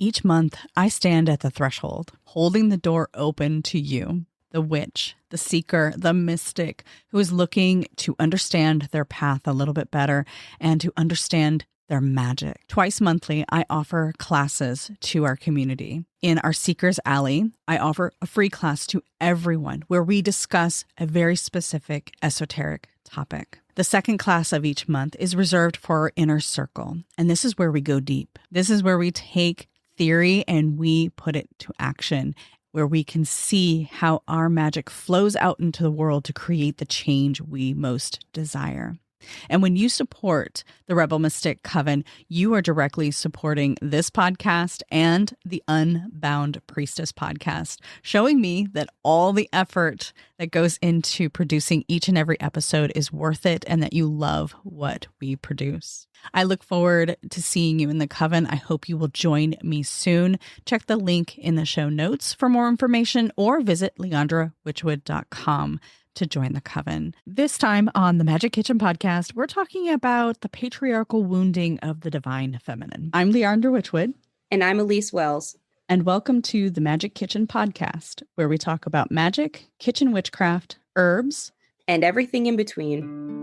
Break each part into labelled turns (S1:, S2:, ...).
S1: Each month, I stand at the threshold, holding the door open to you, the witch, the seeker, the mystic, who is looking to understand their path a little bit better and to understand their magic. Twice monthly, I offer classes to our community. In our Seekers Alley, I offer a free class to everyone where we discuss a very specific esoteric topic. The second class of each month is reserved for our inner circle, and this is where we go deep. This is where we take theory and we put it to action, where we can see how our magic flows out into the world to create the change we most desire. And when you support the Rebel Mystic Coven, you are directly supporting this podcast and the Unbound Priestess podcast, showing me that all the effort that goes into producing each and every episode is worth it and that you love what we produce. I look forward to seeing you in the Coven. I hope you will join me soon. Check the link in the show notes for more information or visit leandrawitchwood.com to join the Coven. This time on the Magick Kitchen Podcast, we're talking about the patriarchal wounding of the divine feminine. I'm Leandra Witchwood.
S2: And I'm Elyse Wells.
S1: And welcome to the Magick Kitchen Podcast, where we talk about magic, kitchen witchcraft, herbs,
S2: and everything in between.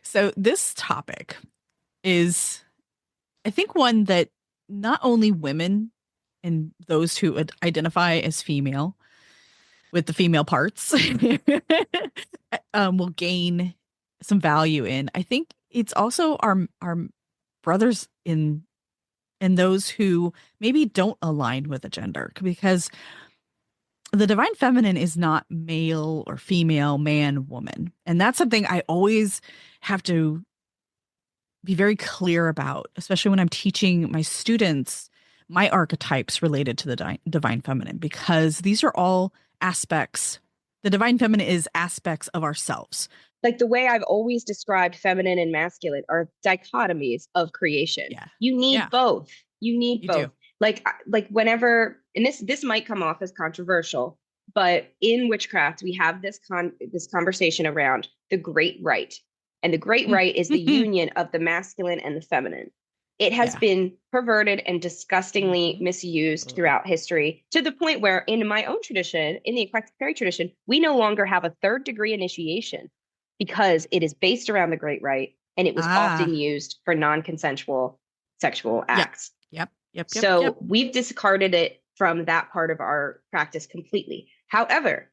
S1: So this topic is, I think, one that not only women and those who identify as female with the female parts will gain some value in. I think it's also our brothers in those who maybe don't align with a gender, because the divine feminine is not male or female, man, woman. And that's something I always have to be very clear about, especially when I'm teaching my students my archetypes related to the divine feminine, because these are all aspects. The divine feminine is aspects of ourselves.
S2: Like the way I've always described feminine and masculine are dichotomies of creation.
S1: Yeah.
S2: You need both. You need both.
S1: Do.
S2: Like whenever, and this might come off as controversial, but in witchcraft, we have this conversation around the great right. And the great right is the union of the masculine and the feminine. It has been perverted and disgustingly misused throughout history, to the point where in my own tradition, in the eclectic fairy tradition, we no longer have a third degree initiation because it is based around the great right, and it was often used for non-consensual sexual acts.
S1: Yep.
S2: So we've discarded it from that part of our practice completely. However,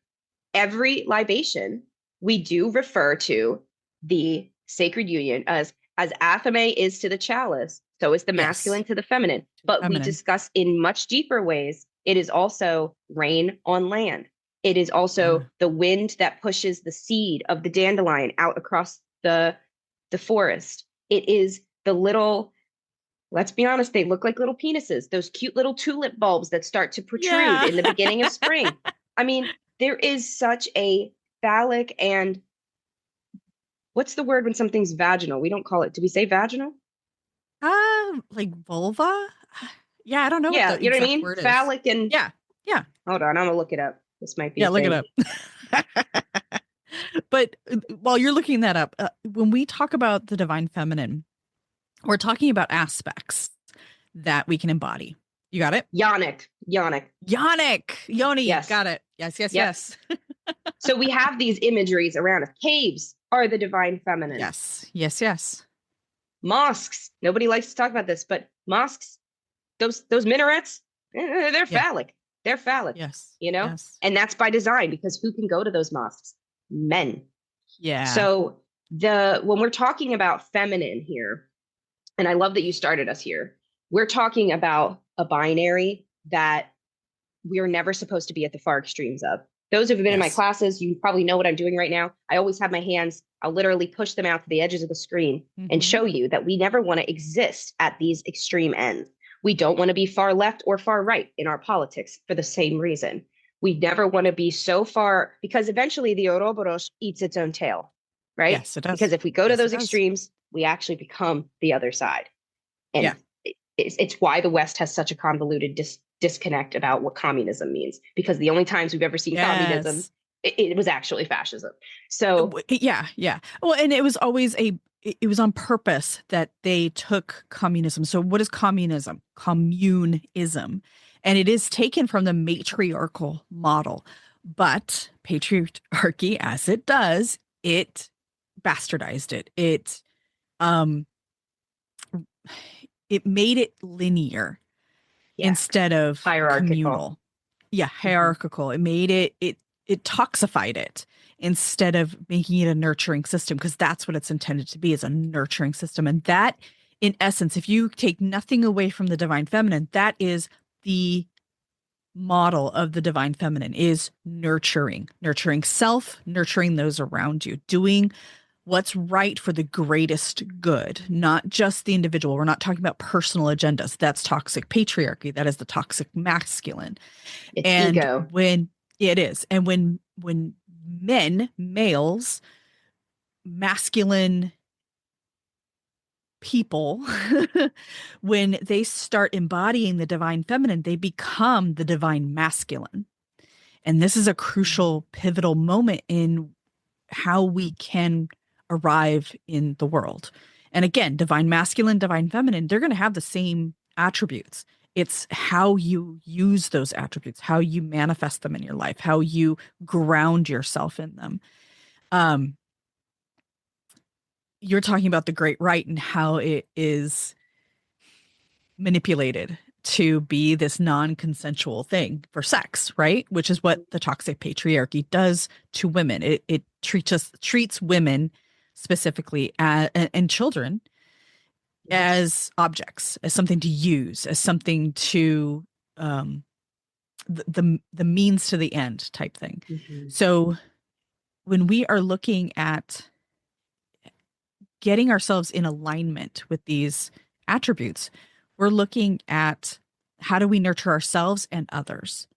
S2: every libation, we do refer to the sacred union as athame is to the chalice, so is the masculine to the feminine. But we discuss in much deeper ways, it is also rain on land. It is also the wind that pushes the seed of the dandelion out across the forest. It is the little, let's be honest, they look like little penises, those cute little tulip bulbs that start to protrude in the beginning of spring. I mean, there is such a phallic and, what's the word when something's vaginal? We don't call it, do we say vaginal?
S1: Like vulva? Yeah, I don't know.
S2: Yeah,
S1: what the
S2: you know what I mean?
S1: word
S2: Phallic and...
S1: Yeah.
S2: Hold on, I'm going to look it up. This might be
S1: look it up. But while you're looking that up, when we talk about the divine feminine, we're talking about aspects that we can embody. You got it?
S2: Yonic.
S1: Yoni. Yes. Got it. Yes.
S2: So we have these imageries around us. Caves are the divine feminine.
S1: Yes.
S2: Mosques. Nobody likes to talk about this, but mosques, those minarets, they're phallic. They're phallic.
S1: Yes.
S2: You know?
S1: Yes.
S2: And that's by design, because who can go to those mosques? Men.
S1: Yeah.
S2: So when we're talking about feminine here, and I love that you started us here, we're talking about a binary that we are never supposed to be at the far extremes of. Those who've been in my
S1: Yes.
S2: classes, you probably know what I'm doing right now. I always have my hands, I'll literally push them out to the edges of the screen and
S1: Mm-hmm.
S2: show you that we never want to exist at these extreme ends. We don't want to be far left or far right in our politics for the same reason. We never want to be so far, because eventually the Ouroboros eats its own tail, right?
S1: Yes, it does.
S2: Because if we go to
S1: Yes, it
S2: those
S1: does.
S2: extremes, we actually become the other side.
S1: Yeah.
S2: And it's why the West has such a convoluted disconnect about what communism means, because the only times we've ever seen communism,
S1: Yes.
S2: it was actually fascism. So
S1: Yeah, yeah. Well, and it was always it was on purpose that they took communism. So what is communism? Communism. And it is taken from the matriarchal model. But patriarchy, as it does, it bastardized it. Um it made it linear
S2: yeah,
S1: instead of
S2: hierarchical.
S1: communal. Yeah,
S2: Mm-hmm.
S1: hierarchical. It made it toxified it instead of making it a nurturing system, because that's what it's intended to be, is a nurturing system. And that, in essence, if you take nothing away from the divine feminine, that is the model of the divine feminine, is nurturing self, nurturing those around you, doing what's right for the greatest good, not just the individual. We're not talking about personal agendas. That's toxic patriarchy. That is the toxic masculine.
S2: It's
S1: And
S2: ego.
S1: when it is, and when males, masculine people, when they start embodying the divine feminine, they become the divine masculine. And this is a crucial, pivotal moment in how we can arrive in the world. And again, divine masculine, divine feminine, they're going to have the same attributes. It's how you use those attributes, how you manifest them in your life, how you ground yourself in them. Um, you're talking about the great right and how it is manipulated to be this non-consensual thing for sex, right? Which is what the toxic patriarchy does to women. It treats women specifically and children as objects, as something to use, as something to um, the means to the end type thing.
S2: Mm-hmm.
S1: So when we are looking at getting ourselves in alignment with these attributes, we're looking at how do we nurture ourselves and others,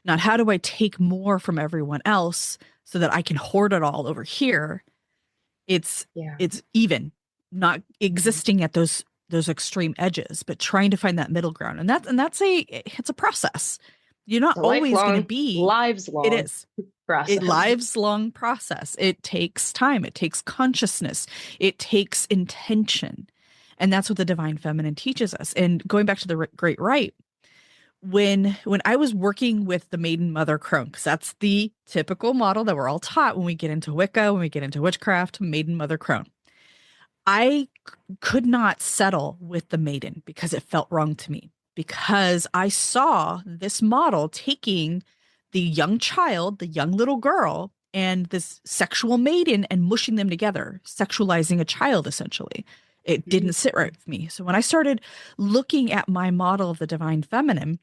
S1: not how do I take more from everyone else so that I can hoard it all over here. It's
S2: Yeah.
S1: it's even, not
S2: Mm-hmm.
S1: existing at those extreme edges, but trying to find that middle ground. And it's a process. You're
S2: It's
S1: not
S2: a
S1: always going to
S2: lifelong,
S1: be.
S2: lives
S1: It
S2: long
S1: is. It
S2: process.
S1: lives long process. It takes time. It takes consciousness. It takes intention. And that's what the divine feminine teaches us. And going back to the great right, when I was working with the maiden mother crone, because that's the typical model that we're all taught when we get into Wicca, when we get into witchcraft, maiden mother crone. I could not settle with the maiden because it felt wrong to me, because I saw this model taking the young child, the young little girl, and this sexual maiden and mushing them together, sexualizing a child essentially. It didn't sit right with me. So when I started looking at my model of the divine feminine,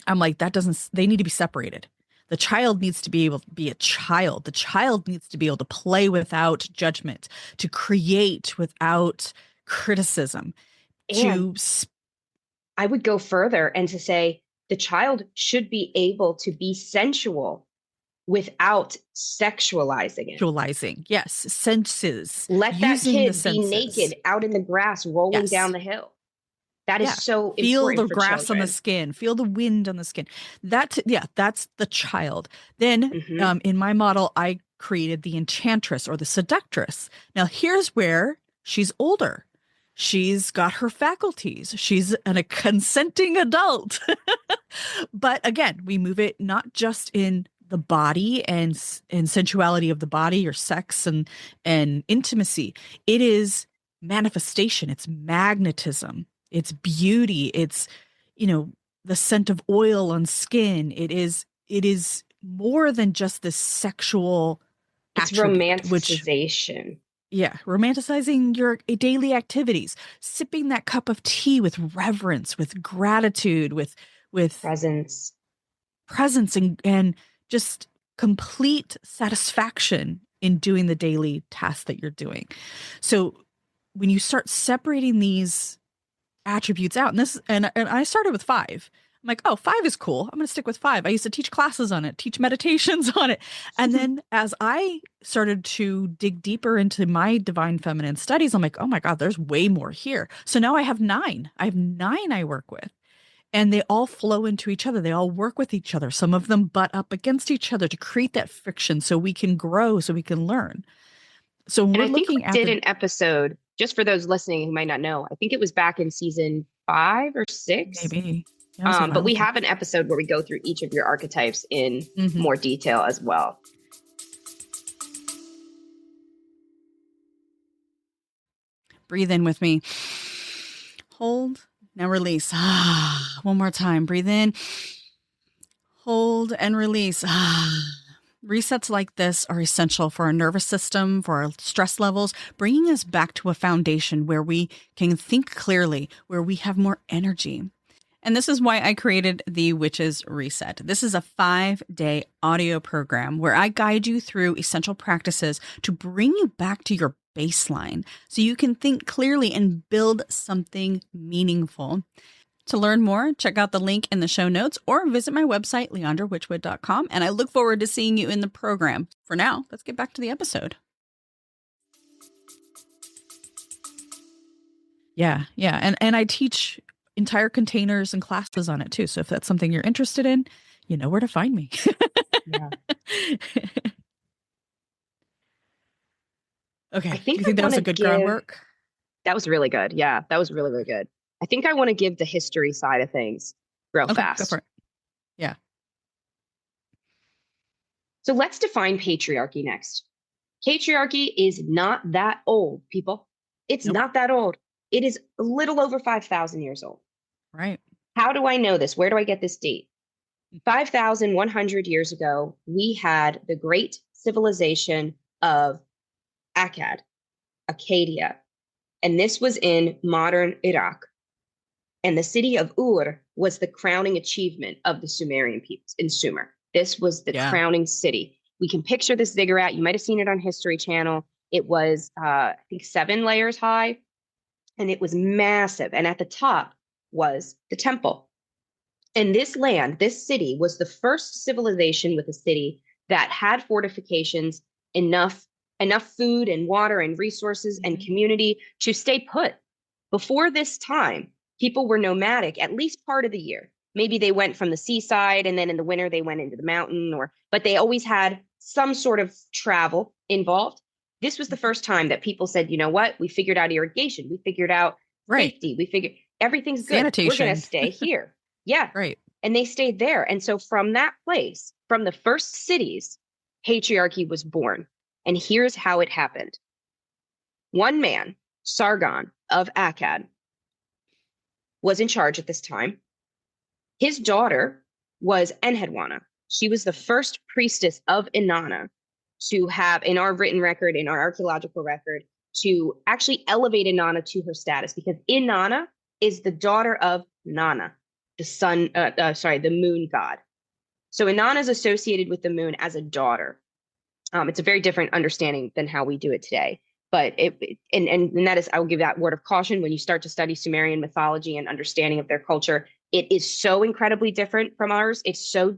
S1: I'm like, they need to be separated. The child needs to be able to be a child. The child needs to be able to play without judgment, to create without criticism,
S2: And
S1: to
S2: I would go further and to say the child should be able to be sensual without sexualizing it.
S1: spiritualizing. Yes, senses,
S2: Let that
S1: using the
S2: kid be
S1: senses.
S2: naked out in the grass rolling down
S1: Yes.
S2: the hill. That is
S1: Yeah.
S2: so
S1: Feel the
S2: important for
S1: grass on the
S2: children.
S1: skin, feel the wind on the skin. That's the child. Then
S2: Mm-hmm.
S1: in my model, I created the enchantress or the seductress. Now, here's where she's older. She's got her faculties. She's a consenting adult. But again, we move it not just in the body and sensuality of the body or sex and intimacy. It is manifestation. It's magnetism. It's beauty. It's, you know, the scent of oil on skin. It is more than just this sexual
S2: It's
S1: attribute, which,
S2: romanticization,
S1: yeah, romanticizing your daily activities, sipping that cup of tea with reverence, with gratitude, with
S2: presence.
S1: presence and just complete satisfaction in doing the daily tasks that you're doing. So when you start separating these attributes out, and I started with 5. I'm like, oh, 5 is cool. I'm going to stick with 5. I used to teach classes on it, teach meditations on it. And then as I started to dig deeper into my divine feminine studies, I'm like, oh my God, there's way more here. So now I have 9. I have 9 I work with. And they all flow into each other. They all work with each other. Some of them butt up against each other to create that friction so we can grow, so we can learn. So
S2: And
S1: we're
S2: I think
S1: looking
S2: we
S1: at
S2: did an episode, just for those listening who might not know, I think it was back in season 5 or 6.
S1: maybe. Yeah, it was a
S2: But
S1: while
S2: we
S1: ago.
S2: have an episode where we go through each of your archetypes in
S1: Mhm.
S2: more detail as well.
S1: Breathe in with me. Hold. Now release. One more time. Breathe in. Hold and release. Resets like this are essential for our nervous system, for our stress levels, bringing us back to a foundation where we can think clearly, where we have more energy. And this is why I created the Witches Reset. This is a 5-day audio program where I guide you through essential practices to bring you back to your baseline so you can think clearly and build something meaningful. To learn more, check out the link in the show notes or visit my website, leandrawitchwood.com, and I look forward to seeing you in the program. For now, let's get back to the episode. Yeah. And I teach entire containers and classes on it too. So if that's something you're interested in, you know where to find me.
S2: Yeah.
S1: Okay.
S2: I think
S1: Do you think that was a good groundwork?
S2: That was really good. Yeah, that was really, really good. I think I want to give the history side of things real fast.
S1: Go for it. Yeah.
S2: So let's define patriarchy next. Patriarchy is not that old, people. It's not that old. It is a little over 5,000 years old.
S1: Right.
S2: How do I know this? Where do I get this date? 5,100 years ago, we had the great civilization of Akkad, Acadia, and this was in modern Iraq. And the city of Ur was the crowning achievement of the Sumerian peoples in Sumer. This was the crowning city. We can picture this ziggurat. You might have seen it on History Channel. It was, I think, 7 layers high, and it was massive. And at the top was the temple. And this land, this city, was the first civilization with a city that had fortifications, enough food and water and resources and community to stay put. Before this time, people were nomadic at least part of the year. Maybe they went from the seaside and then in the winter they went into the mountain, but they always had some sort of travel involved. This was the first time that people said, you know what? We figured out irrigation. We figured out safety. We figured everything's good.
S1: Sanitation.
S2: We're going to stay here. Yeah.
S1: Right.
S2: And they stayed there. And so from that place, from the first cities, patriarchy was born. And here's how it happened. One man, Sargon of Akkad, was in charge at this time. His daughter was Enheduanna. She was the first priestess of Inanna to have, in our written record, in our archaeological record, to actually elevate Inanna to her status, because Inanna is the daughter of Nana, the moon god. So Inanna is associated with the moon as a daughter. It's a very different understanding than how we do it today. But and that is, I will give that word of caution when you start to study Sumerian mythology and understanding of their culture. It is so incredibly different from ours. It's so,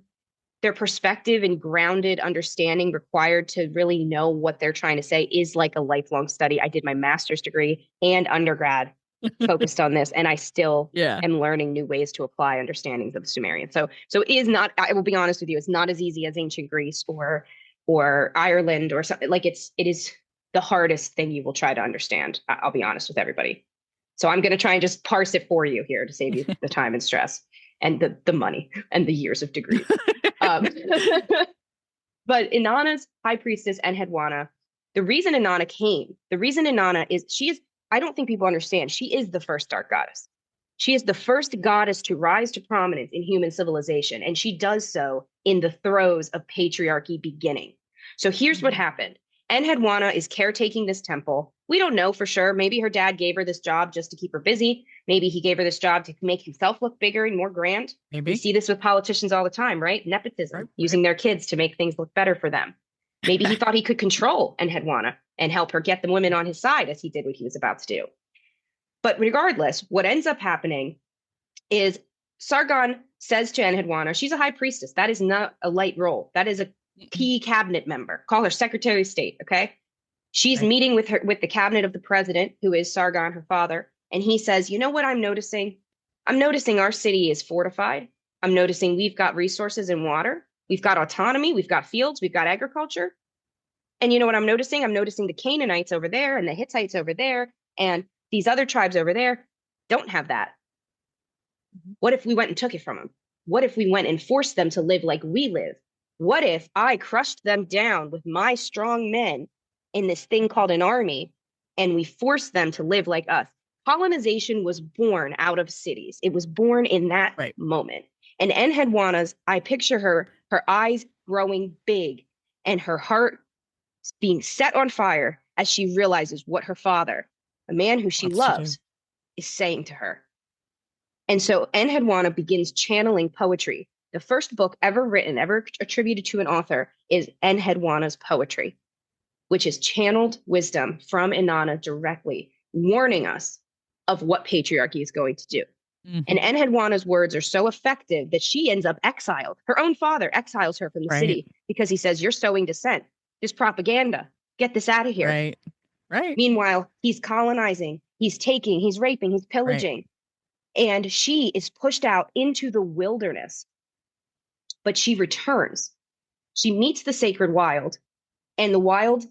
S2: their perspective and grounded understanding required to really know what they're trying to say is like a lifelong study. I did my master's degree and undergrad focused on this, and I still am learning new ways to apply understandings of the Sumerian. So it is not, I will be honest with you, it's not as easy as ancient Greece or Ireland or something. Like it is the hardest thing you will try to understand. I'll be honest with everybody. So I'm going to try and just parse it for you here to save you the time and stress and the money and the years of degrees. But Inanna's high priestess Enheduanna, the reason Inanna is, I don't think people understand, she is the first dark goddess. She is the first goddess to rise to prominence in human civilization, and she does so in the throes of patriarchy beginning. So here's what happened. Enheduanna is caretaking this temple. We don't know for sure. Maybe her dad gave her this job just to keep her busy. Maybe he gave her this job to make himself look bigger and more grand. We
S1: Maybe.
S2: see this with politicians all the time, right? Nepotism, using their kids to make things look better for them. Maybe he thought he could control Enheduanna and help her get the women on his side, as he did what he was about to do. But regardless, what ends up happening is Sargon says to Enheduanna, she's a high priestess. That is not a light role. That is a key cabinet member. Call her Secretary of State, okay? She's meeting with the cabinet of the president, who is Sargon, her father. And he says, you know what I'm noticing? I'm noticing our city is fortified. I'm noticing we've got resources and water. We've got autonomy. We've got fields. We've got agriculture. And you know what I'm noticing? I'm noticing the Canaanites over there and the Hittites over there and these other tribes over there don't have that. What if we went and took it from them? What if we went and forced them to live like we live? What if I crushed them down with my strong men in this thing called an army and we forced them to live like us? Colonization was born out of cities. It was born in that moment. And Enheduanna's, I picture her eyes growing big and her heart being set on fire as she realizes what her father, a man who she loves, is saying to her. And so Enheduanna begins channeling poetry. The first book ever written, ever attributed to an author, is Enheduanna's poetry, which is channeled wisdom from Inanna directly, warning us of what patriarchy is going to do. Mm-hmm. And Enheduanna's words are so effective that she ends up exiled. Her own father exiles her from the city because he says, you're sowing dissent. This propaganda. Get this out of here.
S1: Right.
S2: Meanwhile, he's colonizing, he's taking, he's raping, he's pillaging. And she is pushed out into the wilderness. But she returns. She meets the sacred wild, and the wild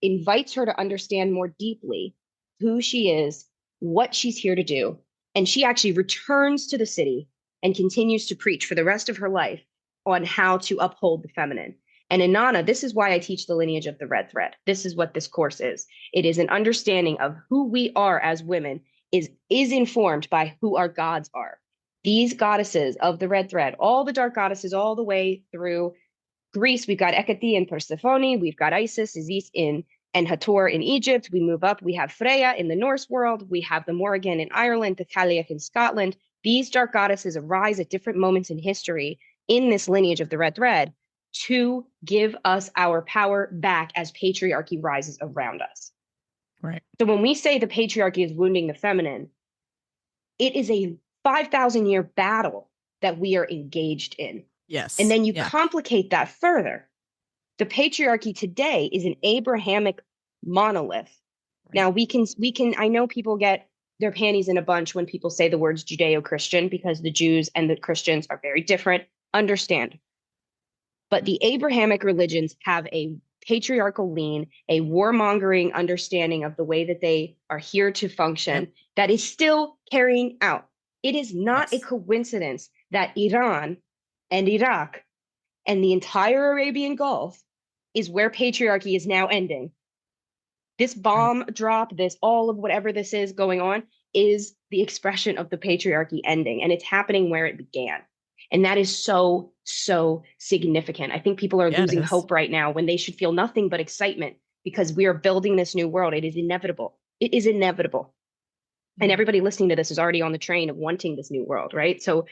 S2: invites her to understand more deeply who she is, what she's here to do. And she actually returns to the city and continues to preach for the rest of her life on how to uphold the feminine. And Inanna, this is why I teach the lineage of the red thread. This is what this course is. It is an understanding of who we are as women is informed by who our gods are. These goddesses of the red thread, all the dark goddesses all the way through Greece, we've got Hecate and Persephone, we've got Isis, and Hathor in Egypt. We move up, we have Freya in the Norse world, we have the Morrigan in Ireland, the Cailleach in Scotland. These dark goddesses arise at different moments in history in this lineage of the red thread to give us our power back as patriarchy rises around us.
S1: Right.
S2: So when we say the patriarchy is wounding the feminine, it is a 5,000-year battle that we are engaged in.
S1: Yes.
S2: And then you complicate that further. The patriarchy today is an Abrahamic monolith. Right. Now we can, I know people get their panties in a bunch when people say the words Judeo-Christian because the Jews and the Christians are very different. Understand. But the Abrahamic religions have a patriarchal lean, a warmongering understanding of the way that they are here to function that is still carrying out. It is not a coincidence that Iran and Iraq and the entire Arabian Gulf is where patriarchy is now ending. This bomb drop, this all of whatever this is going on is the expression of the patriarchy ending, and it's happening where it began. And that is so, so significant. I think people are losing hope right now when they should feel nothing but excitement because we are building this new world. It is inevitable. It is inevitable. And everybody listening to this is already on the train of wanting this new world, right? So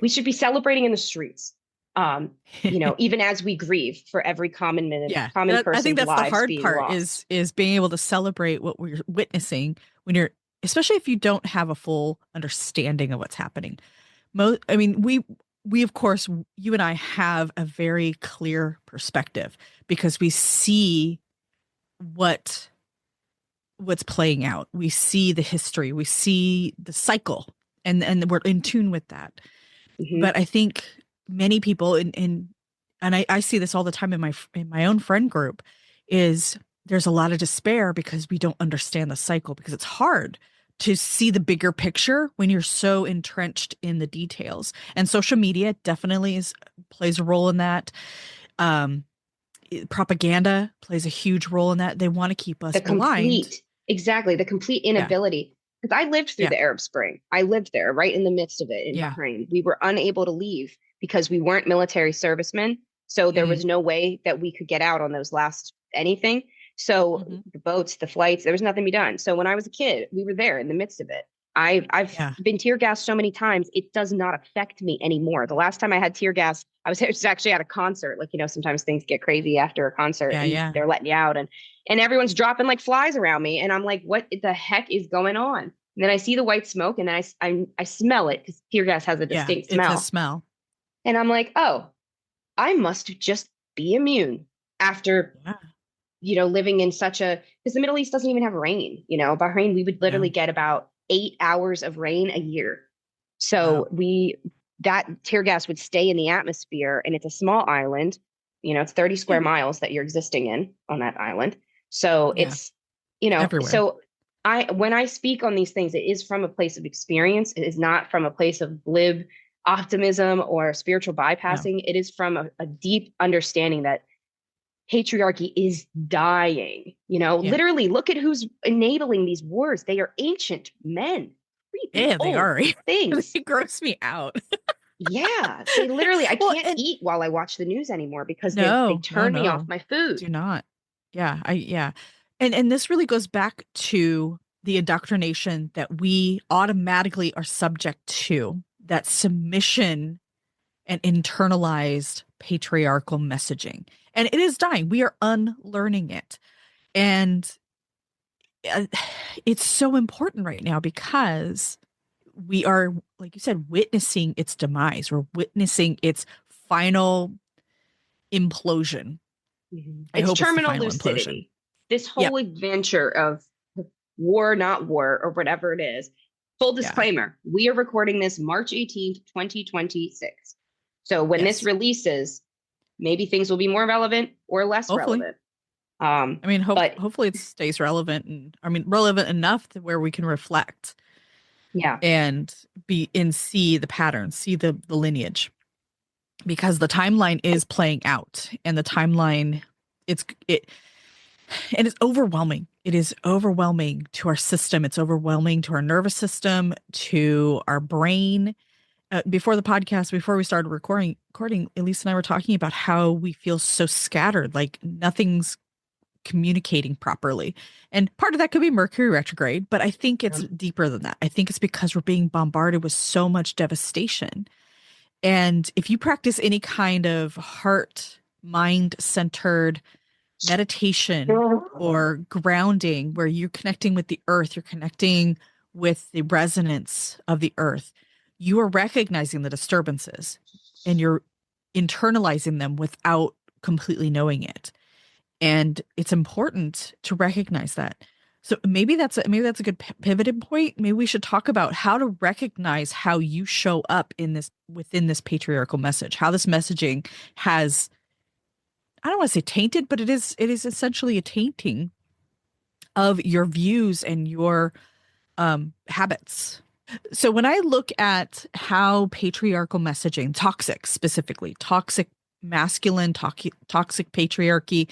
S2: we should be celebrating in the streets, even as we grieve for every common person's
S1: I think that's the hard part
S2: lost.
S1: is being able to celebrate what we're witnessing when you're, especially if you don't have a full understanding of what's happening. We of course, you and I have a very clear perspective because we see what's playing out. We see the history, we see the cycle, and we're in tune with that. Mm-hmm. But I think many people and I see this all the time in my own friend group is there's a lot of despair because we don't understand the cycle, because it's hard to see the bigger picture when you're so entrenched in the details. And social media definitely plays a role in that. Propaganda plays a huge role in that. They want to keep us blind.
S2: Exactly. The complete inability. Because I lived through the Arab Spring. I lived there right in the midst of it in Bahrain. We were unable to leave because we weren't military servicemen. So there was no way that we could get out on those last anything. So
S1: Mhm.
S2: the boats, the flights, there was nothing to be done. So when I was a kid, we were there in the midst of it. I've
S1: Yeah.
S2: been tear gassed so many times, it does not affect me anymore. The last time I had tear gas, I was actually at a concert. Like, sometimes things get crazy after a concert
S1: Yeah.
S2: and
S1: Yeah.
S2: they're letting you out, and everyone's dropping like flies around me. And I'm like, what the heck is going on? And then I see the white smoke and then I smell it because tear gas has a
S1: Yeah.
S2: distinct
S1: It's a
S2: smell.
S1: smell.
S2: And I'm like, oh, I must just be immune after,
S1: Yeah.
S2: living in such a, because the Middle East doesn't even have rain. Bahrain, we would literally
S1: No.
S2: get about 8 hours of rain a year.
S1: Wow.
S2: So that tear gas would stay in the atmosphere, and it's a small island. It's 30
S1: Yeah.
S2: square miles that you're existing in on that island. So
S1: Yeah. Everywhere.
S2: so when I speak on these things, it is from a place of experience. It is not from a place of glib optimism or spiritual
S1: No.
S2: bypassing. It is from a deep understanding that patriarchy is dying.
S1: Yeah.
S2: Literally, look at who's enabling these wars. They are ancient men, creepy,
S1: Yeah, they
S2: old
S1: are.
S2: things.
S1: They gross me out.
S2: Yeah, they literally, I
S1: Well,
S2: can't
S1: and
S2: eat while I watch the news anymore because they
S1: no, no,
S2: turn me off
S1: no.
S2: my food.
S1: Do not. Yeah. And this really goes back to the indoctrination that we automatically are subject to, that submission and internalized patriarchal messaging. And it is dying. We are unlearning it. And uh, it's so important right now because we are, like you said, witnessing its demise. We're witnessing its final implosion.
S2: Mhm.
S1: I
S2: It's
S1: hope it's the
S2: terminal
S1: final implosion.
S2: lucidity. This
S1: Yep.
S2: whole adventure of war, not war, or whatever it is. Full
S1: Yeah.
S2: disclaimer, we are recording this March 18th, 2026. So when this
S1: Yes.
S2: releases, maybe things will be more relevant or less
S1: Hopefully.
S2: relevant.
S1: I mean,
S2: But
S1: hopefully it stays relevant, and I mean relevant enough to where we can reflect
S2: yeah,
S1: and be and see the patterns, see the lineage, because the timeline is playing out, and the timeline, it and it's overwhelming. It is overwhelming to our system. It's overwhelming to our nervous system, to our brain. Before the podcast, before we started recording, Elyse and I were talking about how we feel so scattered, like nothing's communicating properly. And part of that could be Mercury retrograde, but I think it's deeper than that. I think it's because we're being bombarded with so much devastation. And if you practice any kind of heart, mind centered meditation or grounding where you're connecting with the earth, you're connecting with the resonance of the earth, you are recognizing the disturbances and you're internalizing them without completely knowing it. And it's important to recognize that. So maybe that's a good pivoting point. Maybe we should talk about how to recognize how you show up in this within this patriarchal message, how this messaging has, I don't want to say tainted, but it is essentially a tainting of your views and your habits. So when I look at how patriarchal messaging, toxic specifically, toxic masculine, toxic patriarchy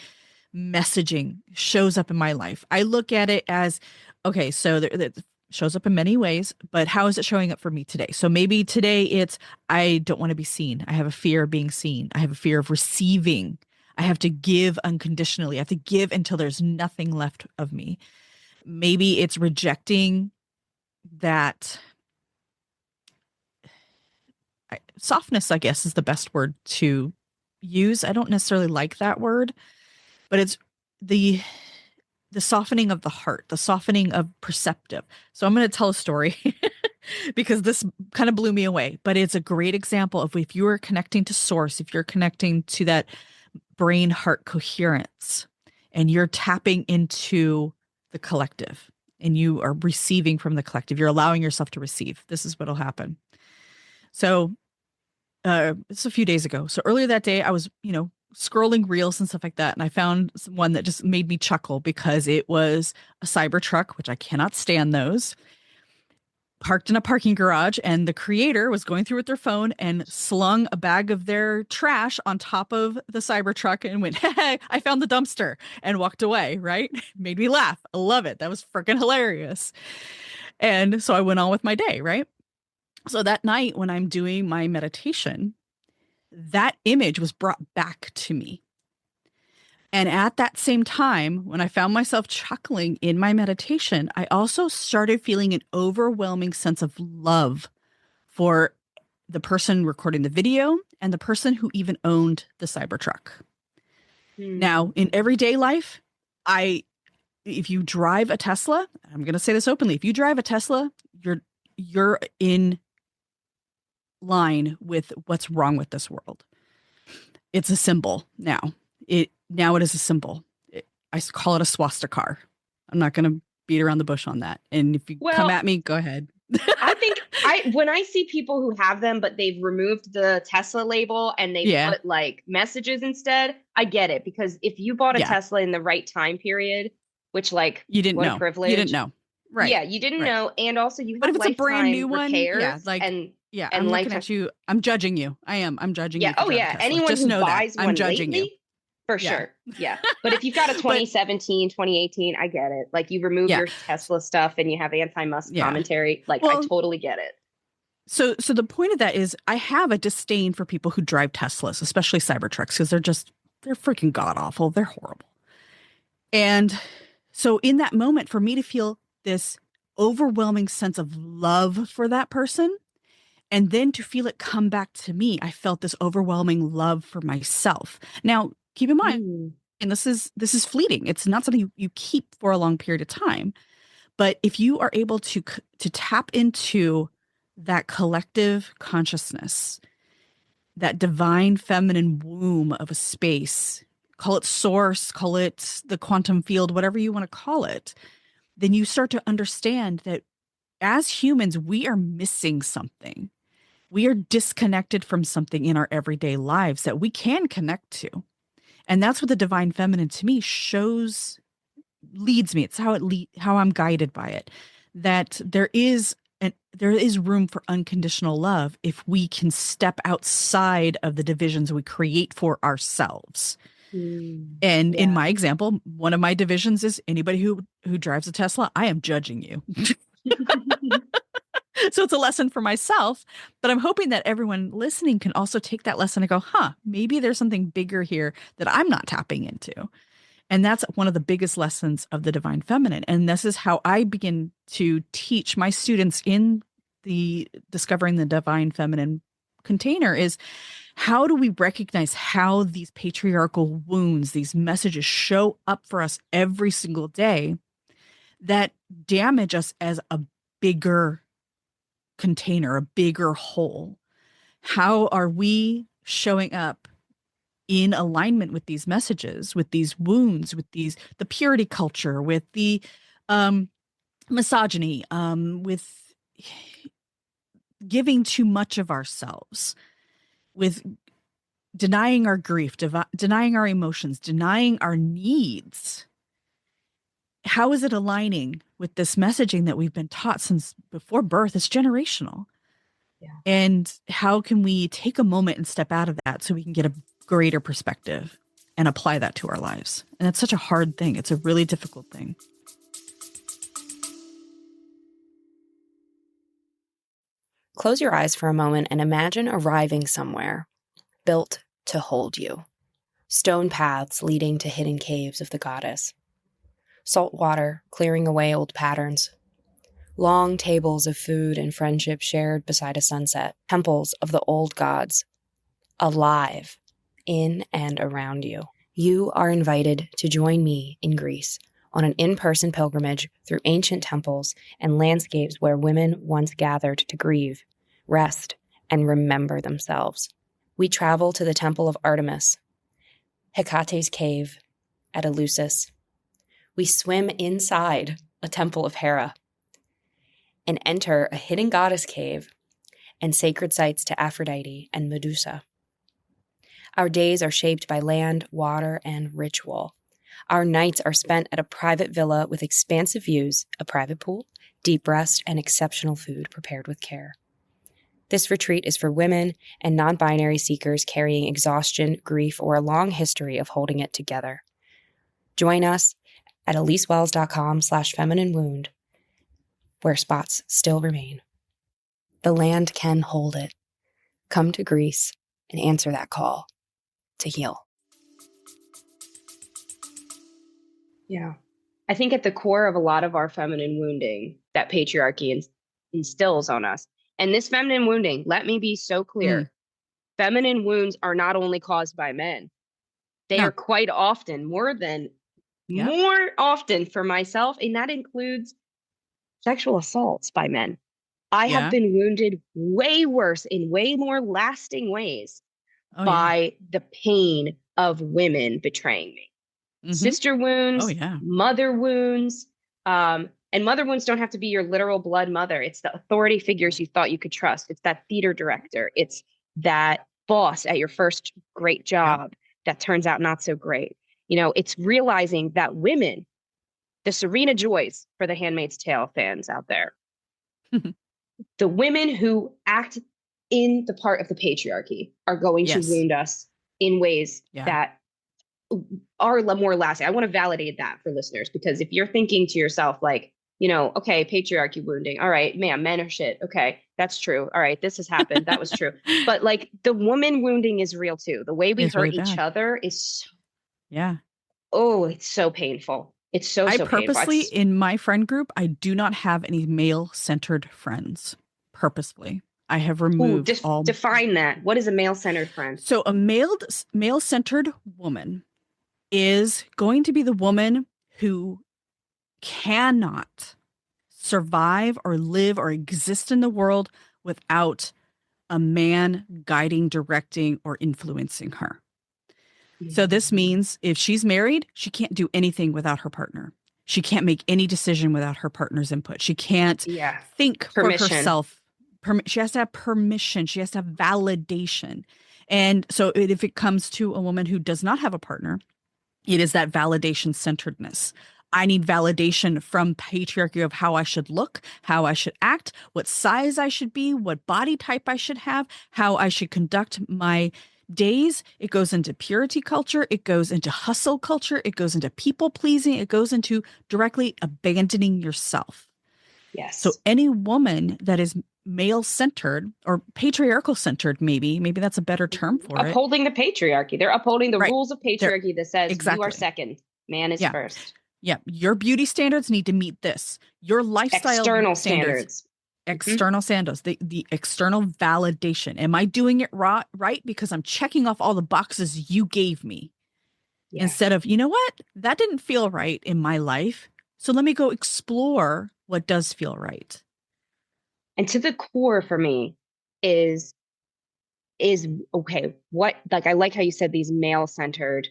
S1: messaging shows up in my life, I look at it as, okay, so it shows up in many ways, but how is it showing up for me today? So maybe today it's, I don't want to be seen. I have a fear of being seen. I have a fear of receiving. I have to give unconditionally. I have to give until there's nothing left of me. Maybe it's rejecting that softness, I guess, is the best word to use. I don't necessarily like that word, but it's the the softening of the heart, the softening of perceptive. So I'm going to tell a story because this kind of blew me away, but it's a great example of if you are connecting to source, if you're connecting to that brain heart coherence and you're tapping into the collective and you are receiving from the collective, you're allowing yourself to receive. This is what'll happen. So it's a few days ago. So earlier that day, I was, scrolling reels and stuff like that. And I found one that just made me chuckle because it was a cyber truck, which I cannot stand those, parked in a parking garage. And the creator was going through with their phone and slung a bag of their trash on top of the cyber truck and went, hey, I found the dumpster, and walked away. Right. Made me laugh. I love it. That was freaking hilarious. And so I went on with my day. Right. So that night when I'm doing my meditation, that image was brought back to me. And at that same time, when I found myself chuckling in my meditation, I also started feeling an overwhelming sense of love for the person recording the video and the person who even owned the Cybertruck. Now, in everyday life, if you drive a Tesla, I'm going to say this openly, if you drive a Tesla, you're in line with what's wrong with this world. It's a symbol now. It is a symbol. I call it a swastika. I'm not going to beat around the bush on that. And if you come at me, go ahead.
S2: I think when I see people who have them, but they've removed the Tesla label and they put like messages instead, I get it. Because if you bought a Tesla in the right time period, which like
S1: you didn't know,
S2: privilege.
S1: You didn't know. Right.
S2: Yeah, you didn't know. And also you have
S1: but if it's a brand new one, I'm looking at you. I'm judging you. I'm judging you.
S2: Oh yeah. Anyone
S1: just
S2: who
S1: know
S2: buys
S1: that.
S2: one
S1: I'm judging
S2: lately,
S1: you.
S2: For sure. Yeah. But if you've got a 2017, 2018, I get it. Like you remove your Tesla stuff and you have anti-Musk commentary. Like I totally get it.
S1: So the point of that is I have a disdain for people who drive Teslas, especially Cybertrucks, because they're freaking god awful. They're horrible. And so in that moment, for me to feel this overwhelming sense of love for that person, and then to feel it come back to me, I felt this overwhelming love for myself. Now, keep in mind, and this is fleeting. It's not something you keep for a long period of time. But if you are able to tap into that collective consciousness, that divine feminine womb of a space, call it source, call it the quantum field, whatever you want to call it, then you start to understand that as humans, we are missing something. We are disconnected from something in our everyday lives that we can connect to. And that's what the divine feminine to me leads me. It's how I'm guided by it, that there is room for unconditional love if we can step outside of the divisions we create for ourselves. And in my example, one of my divisions is anybody who drives a Tesla, I am judging you. So it's a lesson for myself, but I'm hoping that everyone listening can also take that lesson and go, maybe there's something bigger here that I'm not tapping into. And that's one of the biggest lessons of the divine feminine. And this is how I begin to teach my students in the Discovering the Divine Feminine container is how do we recognize how these patriarchal wounds, these messages show up for us every single day that damage us as a bigger container, a bigger whole? How are we showing up in alignment with these messages, with these wounds, with the purity culture, with the misogyny, with giving too much of ourselves, with denying our grief, denying our emotions, denying our needs? How is it aligning with this messaging that we've been taught since before birth? It's generational. Yeah. And how can we take a moment and step out of that so we can get a greater perspective and apply that to our lives? And it's such a hard thing. It's a really difficult thing.
S3: Close your eyes for a moment and imagine arriving somewhere built to hold you. Stone paths leading to hidden caves of the goddess. Salt water clearing away old patterns. Long tables of food and friendship shared beside a sunset. Temples of the old gods. Alive in and around you. You are invited to join me in Greece on an in-person pilgrimage through ancient temples and landscapes where women once gathered to grieve, rest, and remember themselves. We travel to the Temple of Artemis, Hecate's cave at Elyse. We swim inside a temple of Hera and enter a hidden goddess cave and sacred sites to Aphrodite and Medusa. Our days are shaped by land, water, and ritual. Our nights are spent at a private villa with expansive views, a private pool, deep rest, and exceptional food prepared with care. This retreat is for women and non-binary seekers carrying exhaustion, grief, or a long history of holding it together. Join us at ElyseWells.com/femininewound, where spots still remain. The land can hold it. Come to Greece and answer that call to heal.
S2: Yeah. I think at the core of a lot of our feminine wounding that patriarchy instills on us, and this feminine wounding, let me be so
S1: Mm.
S2: clear, feminine wounds are not only caused by men. They are
S1: No.
S2: quite often,
S1: Yep.
S2: more often for myself, and that includes sexual assaults by men. I have
S1: Yeah.
S2: been wounded way worse in way more lasting ways
S1: Oh, yeah.
S2: by the pain of women betraying me.
S1: Mm-hmm.
S2: Sister
S1: Oh,
S2: wounds,
S1: yeah.
S2: mother wounds, and mother wounds don't have to be your literal blood mother. It's the authority figures you thought you could trust. It's that theater director. It's that boss at your first great
S1: Yep.
S2: job that turns out not so great. It's realizing that women, the Serena Joys for the Handmaid's Tale fans out there, the women who act in the part of the patriarchy are going to
S1: Yes.
S2: wound us in ways
S1: Yeah.
S2: that are more lasting. I want to validate that for listeners, because if you're thinking to yourself, like, okay, patriarchy wounding. All right, man, men are shit. Okay, that's true. All right, this has happened. That was true. But like the woman wounding is real too. The way we
S1: It's really
S2: hurt each
S1: bad.
S2: other is,
S1: Yeah.
S2: it's so painful. It's so,
S1: I
S2: so painful.
S1: purposely, in my friend group, I do not have any male-centered friends. Purposefully. I have removed all.
S2: Define that. What is a male-centered friend?
S1: So a male-centered woman is going to be the woman who cannot survive or live or exist in the world without a man guiding, directing, or influencing her. So this means if she's married, she can't do anything without her partner. She can't make any decision without her partner's input. She can't think
S2: Permission.
S1: for herself. She has to have permission. She has to have validation. And so if it comes to a woman who does not have a partner, it is that validation centeredness. I need validation from patriarchy of how I should look, how I should act, what size I should be, what body type I should have, how I should conduct my days. It goes into purity culture. It goes into hustle culture. It goes into people pleasing. It goes into directly abandoning yourself.
S2: Yes.
S1: So any woman that is male centered or patriarchal centered, maybe that's a better term for it.
S2: Upholding the patriarchy. They're upholding the rules of patriarchy that says
S1: exactly.
S2: You are second, man is first.
S1: Yeah. Your beauty standards need to meet this. Your lifestyle
S2: external standards.
S1: External standards, the external validation. Am I doing it right? Because I'm checking off all the boxes you gave me. Yeah. Instead of, you know what? That didn't feel right in my life. So let me go explore what does feel right.
S2: And to the core for me is okay, I like how you said these male-centered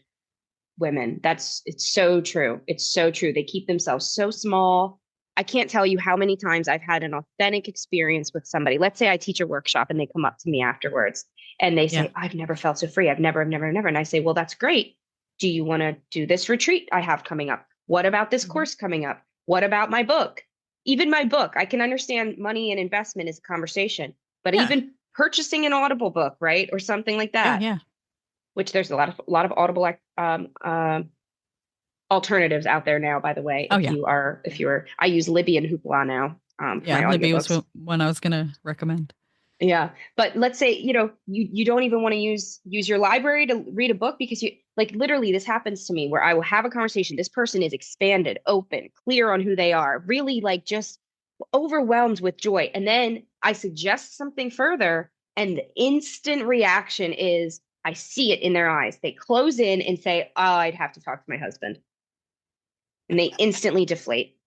S2: women. It's so true. It's so true. They keep themselves so small. I can't tell you how many times I've had an authentic experience with somebody. Let's say I teach a workshop and they come up to me afterwards and they say, I've never felt so free. I've never. And I say, well, that's great. Do you want to do this retreat I have coming up? What about this course coming up? What about my book? Even my book, I can understand money and investment is a conversation, but even purchasing an Audible book, right? Or something like that.
S1: Yeah.
S2: Which there's a lot of Audible alternatives out there now, by the way. If you're, I use Libby and Hoopla now.
S1: Libby was one I was going to recommend.
S2: Yeah. But let's say, you don't even want to use your library to read a book because literally this happens to me where I will have a conversation. This person is expanded, open, clear on who they are, really just overwhelmed with joy. And then I suggest something further and the instant reaction is, I see it in their eyes. They close in and say, oh, I'd have to talk to my husband. And they instantly deflate.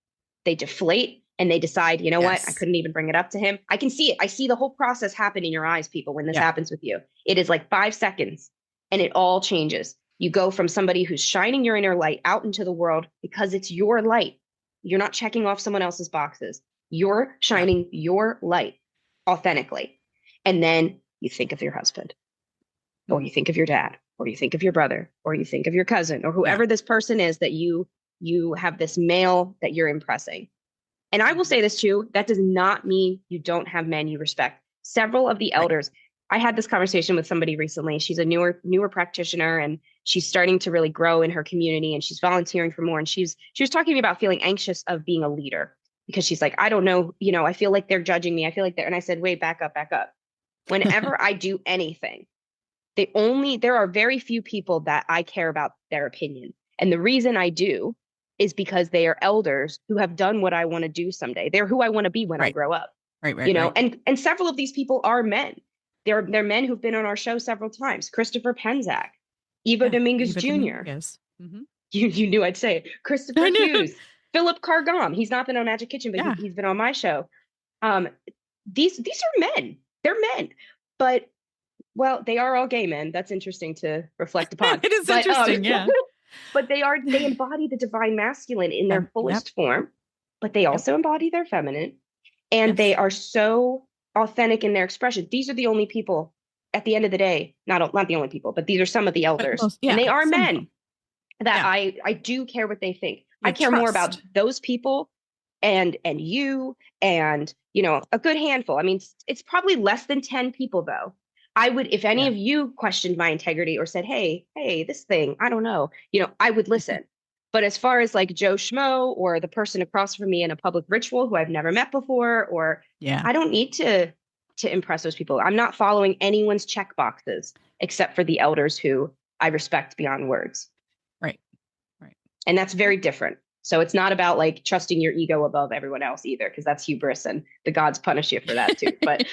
S2: They deflate and they decide, you know what? I couldn't even bring it up to him. I can see it. I see the whole process happen in your eyes, people, when this happens with you. It is 5 seconds and it all changes. You go from somebody who's shining your inner light out into the world because it's your light. You're not checking off someone else's boxes. You're shining your light authentically. And then you think of your husband. Or you think of your dad, or you think of your brother, or you think of your cousin, or whoever this person is that you have this male that you're impressing. And I will say this too, that does not mean you don't have men you respect. Several of the elders, I had this conversation with somebody recently. She's a newer practitioner and she's starting to really grow in her community and she's volunteering for more. And she was talking to me about feeling anxious of being a leader because she's like, I don't know, I feel like they're judging me. I feel like and I said, wait, back up. Whenever I do anything, there are very few people that I care about their opinion. And the reason I do is because they are elders who have done what I want to do someday. They're who I want to be when I
S1: Right.
S2: grow up.
S1: Right.
S2: And several of these people are men. They're men who've been on our show several times. Christopher Penzac, Ivo Dominguez Jr.
S1: Mm-hmm.
S2: You knew I'd say it. Christopher Hughes, Philip Cargam. He's not been on Magick Kitchen, but he's been on my show. These are men. They're men, but well, they are all gay men. That's interesting to reflect upon.
S1: It is interesting, yeah.
S2: But they embody the divine masculine in their fullest form, but they also embody their feminine, and they are so authentic in their expression. These are the only people at the end of the day, not the only people, but these are some of the elders, and they are men that I do care what they think. I care more about those people and you and, a good handful. I mean, it's probably less than 10 people though. I would, if any of you questioned my integrity or said, hey, this thing, I don't know, I would listen. But as far as like Joe Schmo or the person across from me in a public ritual who I've never met before, or I don't need to impress those people. I'm not following anyone's check boxes except for the elders who I respect beyond words.
S1: Right.
S2: And that's very different. So it's not about like trusting your ego above everyone else either, because that's hubris and the gods punish you for that too. But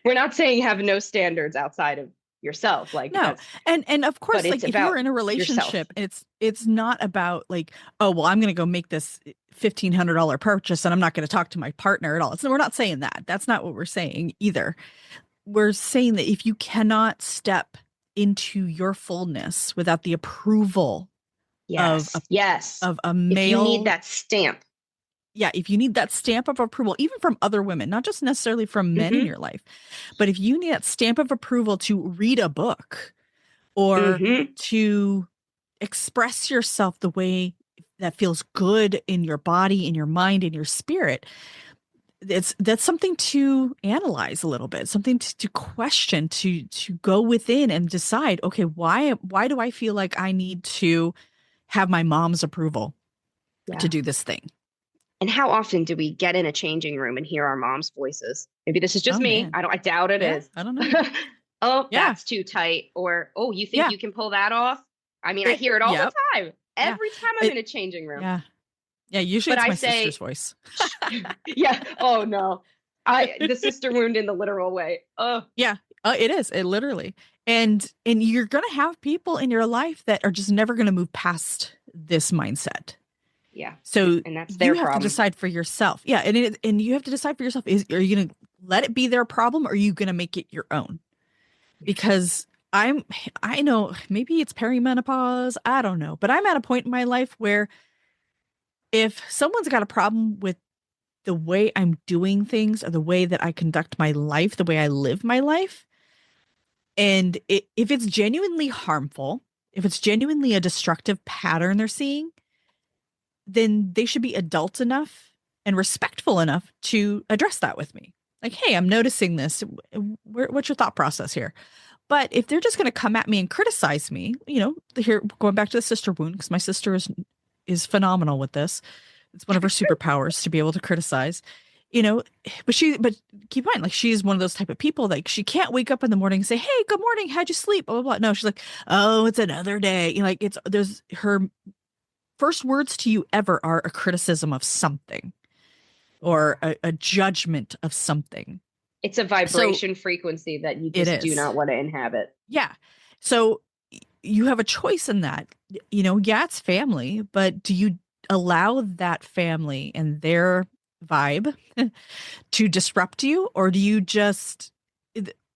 S2: we're not saying have no standards outside of yourself. Like
S1: no, and of course, like if you're in a relationship, it's not about like, oh well, I'm going to go make this $1,500 purchase and I'm not going to talk to my partner at all. So we're not saying that. That's not what we're saying either. We're saying that if you cannot step into your fullness without the approval of a male,
S2: if you need that stamp.
S1: Yeah, if you need that stamp of approval, even from other women, not just necessarily from men in your life, but if you need that stamp of approval to read a book or to express yourself the way that feels good in your body, in your mind, in your spirit, that's something to analyze a little bit, something to question, to go within and decide, okay, why do I feel like I need to have my mom's approval to do this thing?
S2: And how often do we get in a changing room and hear our mom's voices? Maybe this is just me.
S1: Man.
S2: I doubt it is.
S1: I don't know.
S2: That's too tight. Or, you think you can pull that off? I mean, I hear it all the time. Every time I'm in a changing room.
S1: Yeah. Usually it's my sister's voice.
S2: Oh no. The sister wound in the literal way. Oh
S1: yeah. It is. It literally. And you're going to have people in your life that are just never going to move past this mindset.
S2: Yeah.
S1: So
S2: and that's their
S1: you have
S2: problem.
S1: to decide for yourself. Yeah. And you have to decide for yourself, are you going to let it be their problem or are you going to make it your own? Because I know maybe it's perimenopause. I don't know, but I'm at a point in my life where if someone's got a problem with the way I'm doing things or the way that I conduct my life, the way I live my life, and if it's genuinely harmful, if it's genuinely a destructive pattern they're seeing, then they should be adult enough and respectful enough to address that with me. Like, hey, I'm noticing this. What's your thought process here? But if they're just going to come at me and criticize me, here, going back to the sister wound, because my sister is phenomenal with this. It's one of her superpowers to be able to criticize, but keep in mind, like, she's one of those type of people, like, she can't wake up in the morning and say, hey, good morning, how'd you sleep? Blah, blah, blah. No, she's like, oh, it's another day. There's her first words to you ever are a criticism of something or a judgment of something.
S2: It's a vibration frequency that you just do not want to inhabit.
S1: Yeah. So you have a choice in that, it's family, but do you allow that family and their vibe to disrupt you, or do you just,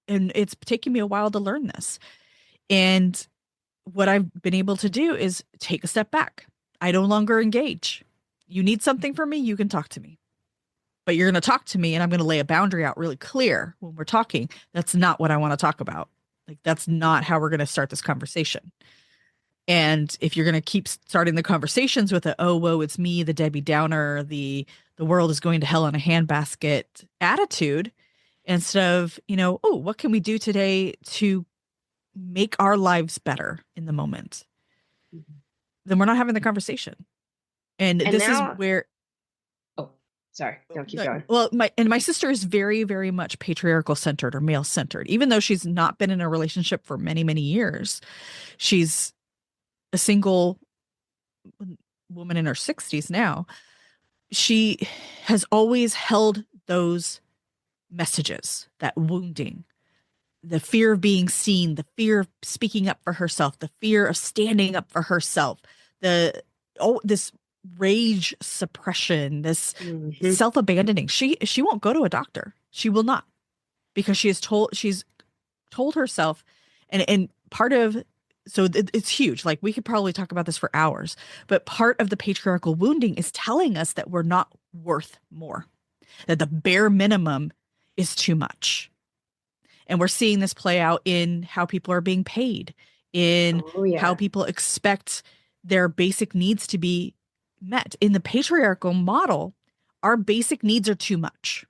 S1: and it's taken me a while to learn this. And what I've been able to do is take a step back. I no longer engage. You need something from me, you can talk to me. But you're going to talk to me and I'm going to lay a boundary out really clear when we're talking. That's not what I want to talk about. Like, that's not how we're going to start this conversation. And if you're going to keep starting the conversations with oh, whoa, it's me, the Debbie Downer, the world is going to hell in a handbasket attitude, instead of, oh, what can we do today to make our lives better in the moment? Then we're not having the conversation. And this is where.
S2: Oh, sorry. Don't keep going.
S1: Well, my sister is very, very much patriarchal centered or male centered, even though she's not been in a relationship for many, many years. She's a single woman in her 60s now, she has always held those messages, that wounding, the fear of being seen, the fear of speaking up for herself, the fear of standing up for herself, this rage suppression, this self-abandoning. She won't go to a doctor. She will not, because she's told herself, and part of, so it's huge. Like, we could probably talk about this for hours, but part of the patriarchal wounding is telling us that we're not worth more, that the bare minimum is too much. And we're seeing this play out in how people are being paid, in how people expect their basic needs to be met. In the patriarchal model, our basic needs are too much.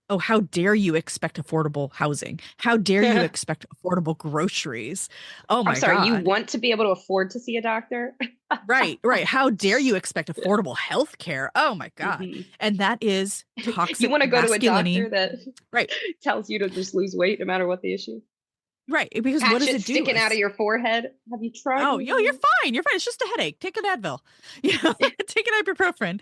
S1: Oh, how dare you expect affordable housing? How dare you expect affordable groceries? Oh my God.
S2: I'm sorry, you want to be able to afford to see a doctor?
S1: Right. How dare you expect affordable health care? Oh my God. And that is toxic.
S2: You want to go to a doctor that
S1: right.
S2: tells you to just lose weight no matter what the issue?
S1: Right. Because what does it do?
S2: Sticking out of your forehead. Have you tried?
S1: Oh, you're fine. You're fine. It's just a headache. Take an Advil. Take an ibuprofen.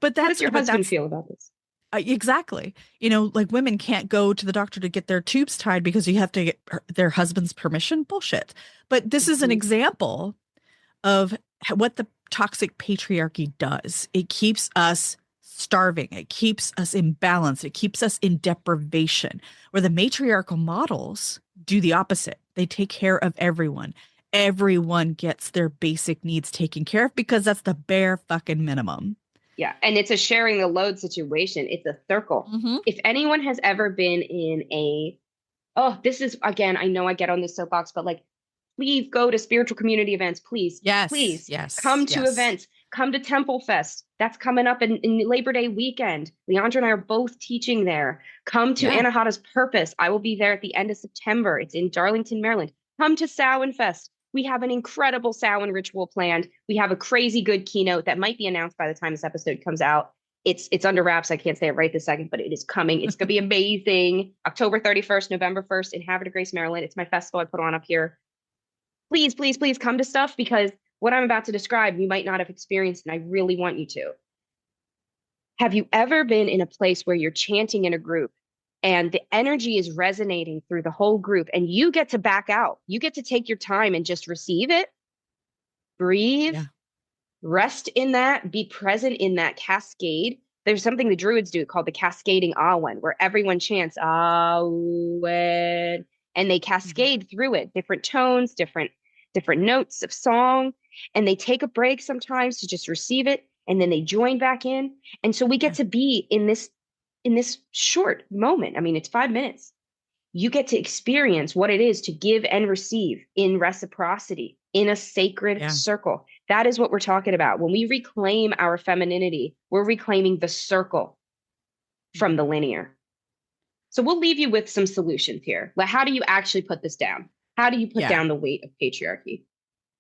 S1: But
S2: how does your husband feel about this?
S1: Exactly. Like, women can't go to the doctor to get their tubes tied because you have to get their husband's permission. Bullshit. But this is an example of what the toxic patriarchy does. It keeps us starving. It keeps us imbalanced. It keeps us in deprivation, where the matriarchal models do the opposite. They take care of everyone. Everyone gets their basic needs taken care of because that's the bare fucking minimum.
S2: Yeah. And it's a sharing the load situation. It's a circle. If anyone has ever been in this is, again, I know I get on this soapbox, but like, please go to spiritual community events. Please. Please.
S1: Yes.
S2: Come to events. Come to Temple Fest. That's coming up in Labor Day weekend. Leandra and I are both teaching there. Come to Anahata's Purpose. I will be there at the end of September. It's in Darlington, Maryland. Come to Samhain Fest. We have an incredible Samhain ritual planned. We have a crazy good keynote that might be announced by the time this episode comes out. It's under wraps. I can't say it right this second, but it is coming. It's going to be amazing. October 31st, November 1st in Havre de Grace, Maryland. It's my festival I put on up here. Please, please, please come to stuff, because what I'm about to describe, you might not have experienced, and I really want you to. Have you ever been in a place where you're chanting in a group and the energy is resonating through the whole group, and you get to back out? You get to take your time and just receive it, breathe, rest in that, be present in that cascade. There's something the Druids do called the cascading Awen, where everyone chants Awen, and they cascade through it, different tones, different notes of song, and they take a break sometimes to just receive it, and then they join back in. And so we get to be in this short moment. I mean, it's 5 minutes. You get to experience what it is to give and receive in reciprocity, in a sacred circle. That is what we're talking about. When we reclaim our femininity, we're reclaiming the circle from the linear. So we'll leave you with some solutions here. Like, how do you actually put this down? How do you put down the weight of patriarchy?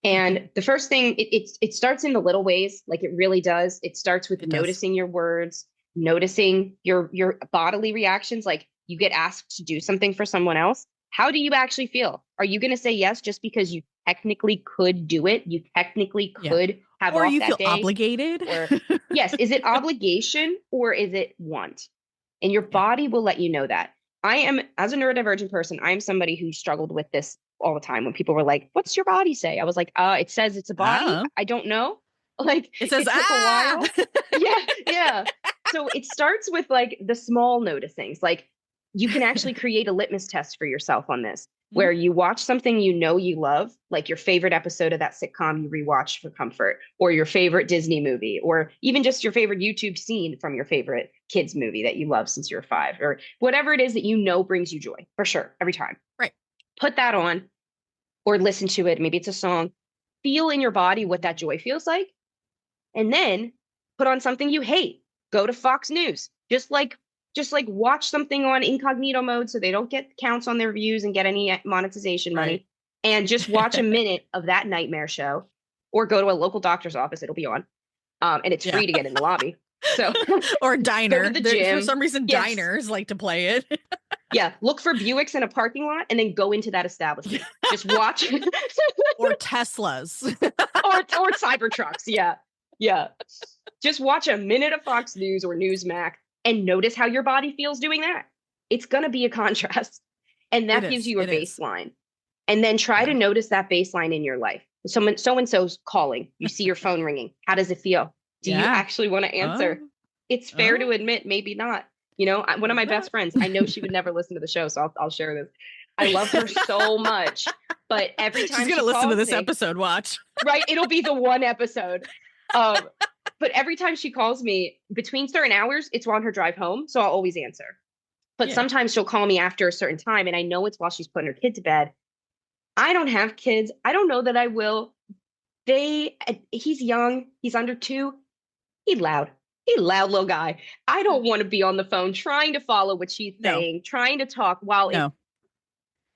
S2: And the first thing, it starts in the little ways, like it really does. It starts with noticing your words, noticing your bodily reactions. Like, you get asked to do something for someone else. How do you actually feel? Are you going to say yes just because you technically could do it? You technically could have
S1: or
S2: off
S1: you
S2: that
S1: feel
S2: day?
S1: Obligated?
S2: Or, yes. Is it obligation or is it want? And your body will let you know that. I am, as a neurodivergent person, I am somebody who struggled with this all the time. When people were like, what's your body say? I was like, it says it's a body. I don't know. Like,
S1: it says,
S2: took a while. Yeah. So it starts with like the small noticings. Like, you can actually create a litmus test for yourself on this, where you watch something you love, like your favorite episode of that sitcom you rewatched for comfort, or your favorite Disney movie, or even just your favorite YouTube scene from your favorite kids movie that you love since you were 5, or whatever it is that brings you joy, for sure, every time.
S1: Right.
S2: Put that on or listen to it. Maybe it's a song. Feel in your body what that joy feels like. And then put on something you hate. Go to Fox News. Just like watch something on incognito mode so they don't get counts on their views and get any monetization money. And just watch a minute of that nightmare show, or go to a local doctor's office. It'll be on. And it's free to get in the lobby. So,
S1: or a diner.
S2: Go to the gym.
S1: For some reason, diners like to play it.
S2: Look for Buicks in a parking lot and then go into that establishment. Just watch.
S1: Or Teslas.
S2: or Cybertrucks. Yeah. Yeah. Just watch a minute of Fox News or Newsmax and notice how your body feels doing that. It's going to be a contrast. And that gives you a baseline. And then try to notice that baseline in your life. Someone, so-and-so's calling. You see your phone ringing. How does it feel? Do you actually want to answer? It's fair to admit, maybe not. You know, one of my best friends, I know she would never listen to the show, so I'll share this. I love her so much, but every time
S1: she's going to listen to this episode, watch.
S2: Right? It'll be the one episode. But every time she calls me between certain hours, it's on her drive home, so I'll always answer. But sometimes she'll call me after a certain time, and I know it's while she's putting her kid to bed. I don't have kids. I don't know that I will. He's young. He's under 2. He's loud. He's a loud little guy. I don't want to be on the phone trying to follow what she's saying, trying to talk while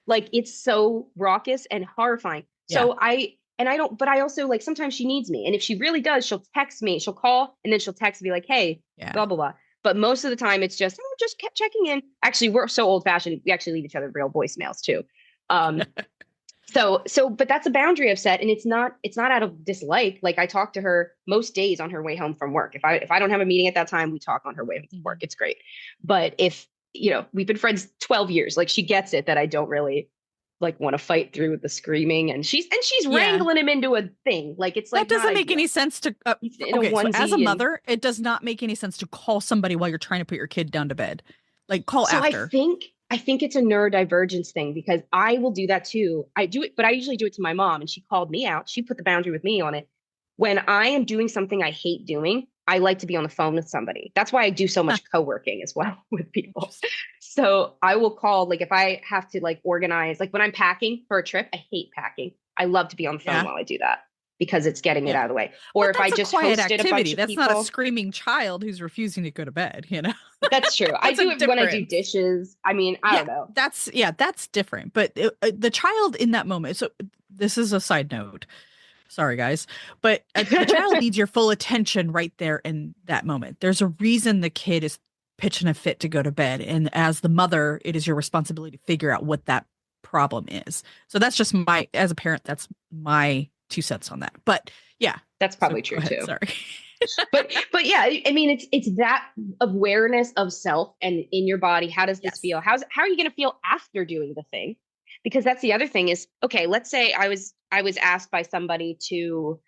S2: it's so raucous and horrifying. So I but I also, like, sometimes she needs me. And if she really does, she'll text me, she'll call, and then she'll text me like, hey, blah, blah, blah. But most of the time it's just kept checking in. Actually, we're so old fashioned. We actually leave each other real voicemails too. But that's a boundary I've set, and it's not out of dislike. Like, I talk to her most days on her way home from work. If I don't have a meeting at that time, we talk on her way home from work. It's great. But if, we've been friends 12 years, like, she gets it that I don't really like want to fight through with the screaming, and she's wrangling him into a thing. Like, it's like,
S1: that doesn't make any sense to so as a mother, it does not make any sense to call somebody while you're trying to put your kid down to bed. Like, call after.
S2: I think it's a neurodivergence thing, because I will do that too. I do it, but I usually do it to my mom, and she called me out. She put the boundary with me on it. When I am doing something I hate doing, I like to be on the phone with somebody. That's why I do so much co-working as well with people. So I will call, like, if I have to, like, organize, like when I'm packing for a trip, I hate packing. I love to be on the phone while I do that, because it's getting it out of the way. Or if I just hosted
S1: activity.
S2: a bunch of
S1: that's
S2: people.
S1: Not a screaming child who's refusing to go to bed,
S2: That's true. I do it when I do dishes. I mean, I don't know.
S1: That's different. But the child in that moment. So this is a side note. Sorry, guys. But the child needs your full attention right there in that moment. There's a reason the kid is pitching a fit to go to bed. And as the mother, it is your responsibility to figure out what that problem is. So that's just as a parent, that's my 2 cents on that. But yeah,
S2: that's probably true too.
S1: Sorry.
S2: but yeah, I mean, it's that awareness of self and in your body. How does this feel? How are you going to feel after doing the thing? Because that's the other thing is, okay, let's say I was asked by somebody to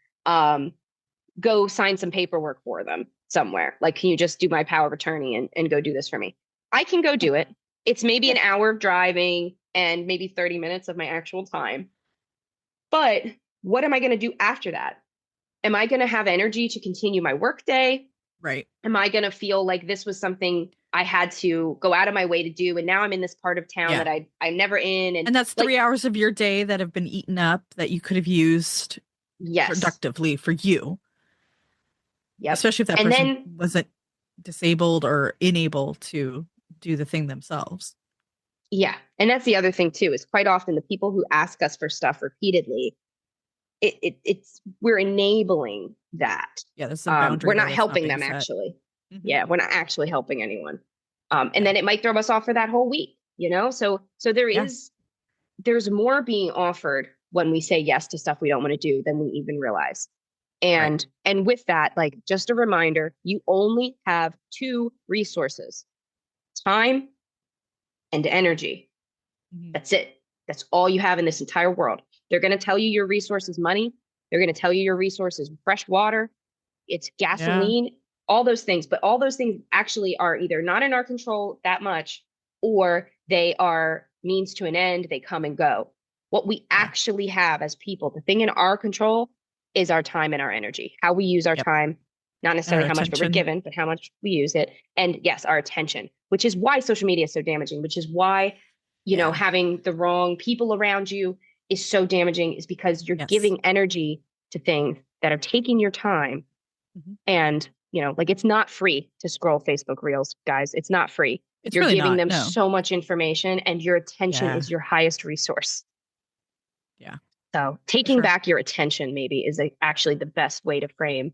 S2: go sign some paperwork for them somewhere. Like, can you just do my power of attorney and go do this for me? I can go do it. It's maybe an hour of driving and maybe 30 minutes of my actual time. But what am I going to do after that? Am I going to have energy to continue my work day?
S1: Right.
S2: Am I going to feel like this was something I had to go out of my way to do, and now I'm in this part of town that I'm never in? And
S1: that's 3 hours of your day that have been eaten up that you could have used productively for you.
S2: Yeah.
S1: Especially if that person wasn't disabled or unable to do the thing themselves.
S2: Yeah. And that's the other thing too, is quite often the people who ask us for stuff repeatedly, we're enabling that.
S1: Yeah, that's a boundary.
S2: We're not helping them actually. Mm-hmm. Yeah, we're not actually helping anyone. And then it might throw us off for that whole week, So there's more being offered when we say yes to stuff we don't want to do than we even realize. And with that, like, just a reminder, you only have 2 resources: time and energy. Mm-hmm. That's it. That's all you have in this entire world. They're going to tell you your resource is money. They're going to tell you your resource is fresh water. It's gasoline, all those things. But all those things actually are either not in our control that much, or they are means to an end. They come and go. What we actually have as people, the thing in our control, is our time and our energy. How we use our time, not necessarily how much we're given, but how much we use it. And yes, our attention, which is why social media is so damaging, which is why, having the wrong people around you is so damaging, is because you're giving energy to things that are taking your time. Mm-hmm. And, like, it's not free to scroll Facebook Reels, guys. It's not free. You're really giving them so much information, and your attention is your highest resource.
S1: Yeah.
S2: So taking back your attention maybe is actually the best way to frame.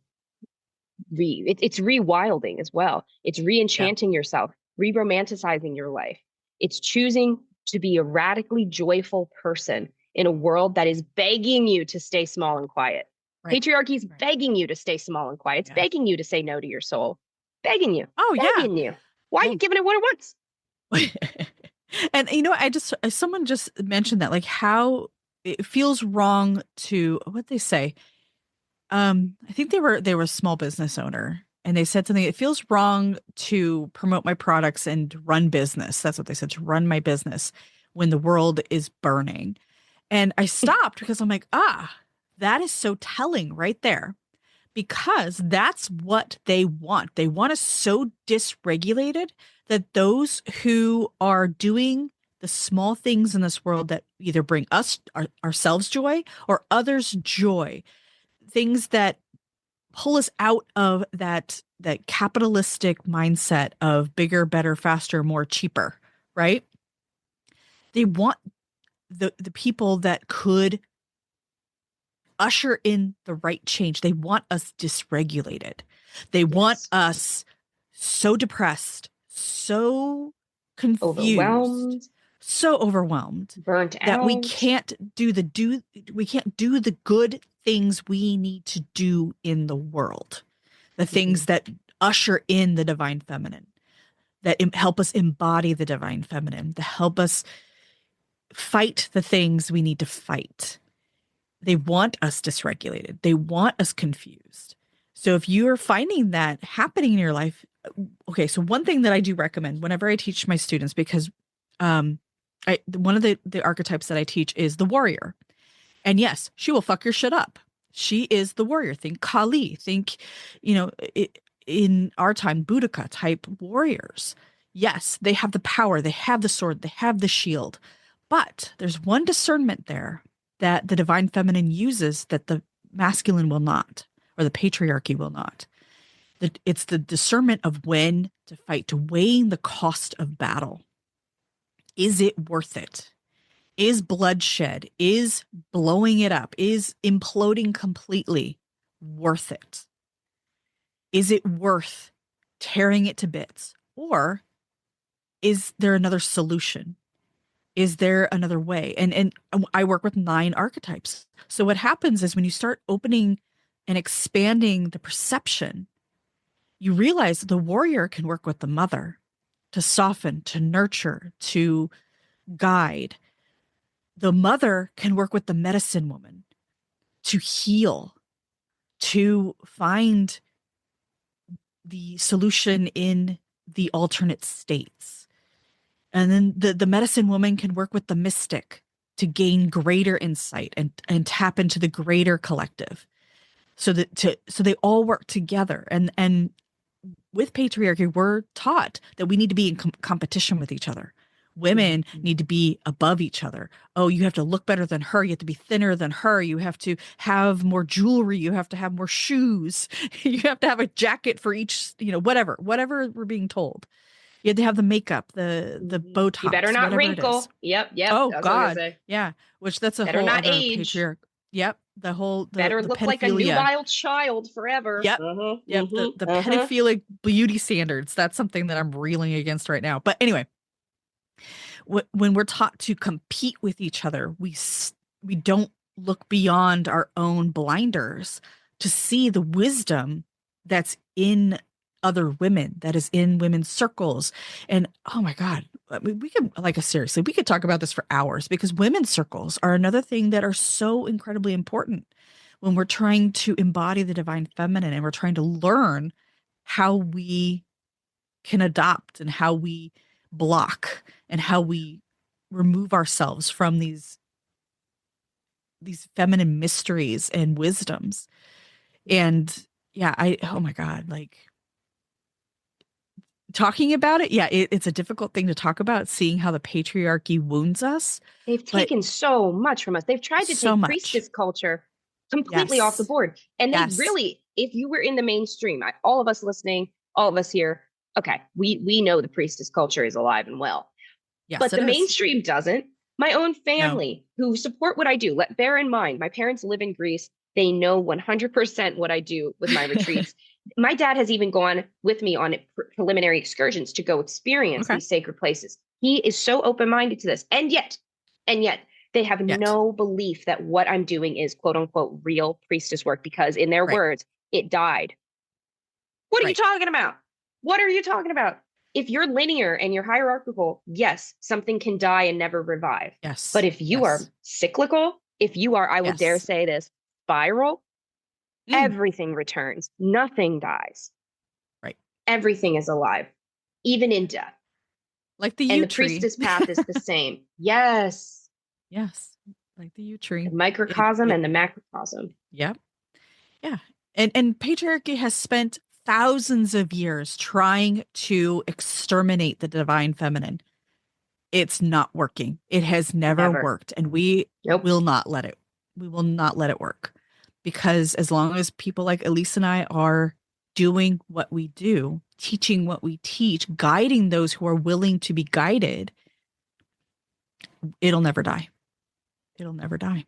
S2: It's rewilding as well. It's re-enchanting yourself, re-romanticizing your life. It's choosing to be a radically joyful person in a world that is begging you to stay small and quiet.
S1: Right.
S2: Patriarchy is
S1: Right.
S2: begging you to stay small and quiet. It's
S1: Yeah.
S2: begging you to say no to your soul. Begging you.
S1: Oh,
S2: Begging you. Why are
S1: Yeah.
S2: you giving it what it wants?
S1: And someone just mentioned that, like, how it feels wrong to what they say. I think they were a small business owner, and they said something. It feels wrong to promote my products and run business. That's what they said, to run my business when the world is burning. And I stopped because I'm like, that is so telling right there, because that's what they want. They want us so dysregulated that those who are doing the small things in this world that either bring us ourselves joy or others joy, things that pull us out of that capitalistic mindset of bigger, better, faster, more, cheaper, right? They want the people that could usher in the right change. They want us dysregulated. They want us so depressed, so confused, so overwhelmed,
S2: burnt
S1: that
S2: out.
S1: we can't do the good things we need to do in the world. The things that usher in the divine feminine, that help us embody the divine feminine, to help us fight the things we need to fight. They want us dysregulated. They want us confused. So if you are finding that happening in your life, okay, so one thing that I do recommend whenever I teach my students, because one of the archetypes that I teach is the warrior. And yes, she will fuck your shit up. She is the warrior. Think Kali. Think, in our time, Boudica type warriors. Yes, they have the power. They have the sword. They have the shield. But there's one discernment there that the divine feminine uses that the masculine will not, or the patriarchy will not. It's the discernment of when to fight, to weighing the cost of battle. Is it worth it? Is bloodshed, is blowing it up, is imploding completely worth it? Is it worth tearing it to bits? Or is there another solution? Is there another way? And I work with 9 archetypes. So what happens is when you start opening and expanding the perception, you realize the warrior can work with the mother to soften, to nurture, to guide. The mother can work with the medicine woman to heal, to find the solution in the alternate states. And then the medicine woman can work with the mystic to gain greater insight and tap into the greater collective. So they all work together. And with patriarchy, we're taught that we need to be in competition with each other. Women need to be above each other. Oh, you have to look better than her. You have to be thinner than her. You have to have more jewelry. You have to have more shoes. You have to have a jacket for each, whatever we're being told. You have to have the makeup, the Botox.
S2: You better not wrinkle. Yep.
S1: Oh God. Yeah. Which that's a
S2: better
S1: whole
S2: not
S1: other
S2: age.
S1: patriarch. Yep. The whole
S2: better
S1: the
S2: look
S1: pedophilia.
S2: Like a nubile child forever.
S1: Yep. Yep. The pedophilic beauty standards. That's something that I'm reeling against right now. But anyway, when we're taught to compete with each other, we don't look beyond our own blinders to see the wisdom that's in other women, that is in women's circles. And oh my God, we could seriously, we could talk about this for hours, because women's circles are another thing that are so incredibly important when we're trying to embody the divine feminine and we're trying to learn how we can adopt and how we block and how we remove ourselves from these feminine mysteries and wisdoms. And yeah, oh my God, like talking about it. Yeah, it's a difficult thing to talk about, seeing how the patriarchy wounds us.
S2: They've taken so much from us. They've tried to take priestess culture completely off the board. And they really, if you were in the mainstream, all of us listening, all of us here, okay, we know the priestess culture is alive and well. Yes, but the mainstream doesn't. My own family who support what I do, bear in mind, my parents live in Greece. They know 100% what I do with my retreats. My dad has even gone with me on preliminary excursions to go experience these sacred places. He is so open-minded to this. And yet They have
S1: Yet.
S2: no belief that what I'm doing is quote unquote real priestess work because in their
S1: Right.
S2: words, it died. What are you
S1: Right.
S2: talking about? What are you talking about? If you're linear and you're hierarchical, yes, something can die and never revive.
S1: Yes.
S2: But if you are cyclical, if you are, I will dare say this, spiral, everything returns. Nothing dies.
S1: Right.
S2: Everything is alive, even in death.
S1: Like the
S2: and
S1: yew
S2: the
S1: tree.
S2: priestess path is the same. Yes.
S1: Yes. Like the yew tree.
S2: The microcosm and the macrocosm.
S1: Yep. Yeah. And patriarchy has spent thousands of years trying to exterminate the divine feminine. It's not working. It has never worked. And we will not let it. We will not let it work. Because as long as people like Elyse and I are doing what we do, teaching what we teach, guiding those who are willing to be guided, it'll never die. It'll never die.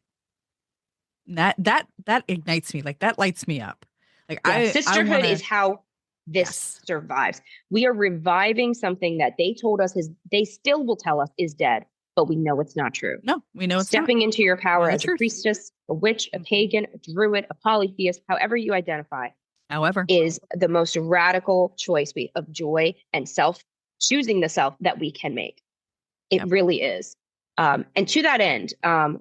S1: That ignites me. Like that lights me up. Like
S2: sisterhood is how this survives. We are reviving something that they told us they still will tell us is dead, but we know it's not true.
S1: No, we know it's
S2: stepping into your power as
S1: truth.
S2: A priestess, a witch, a pagan, a druid, a polytheist, however you identify.
S1: However,
S2: is the most radical choice of joy and choosing the self that we can make. It really is. And to that end,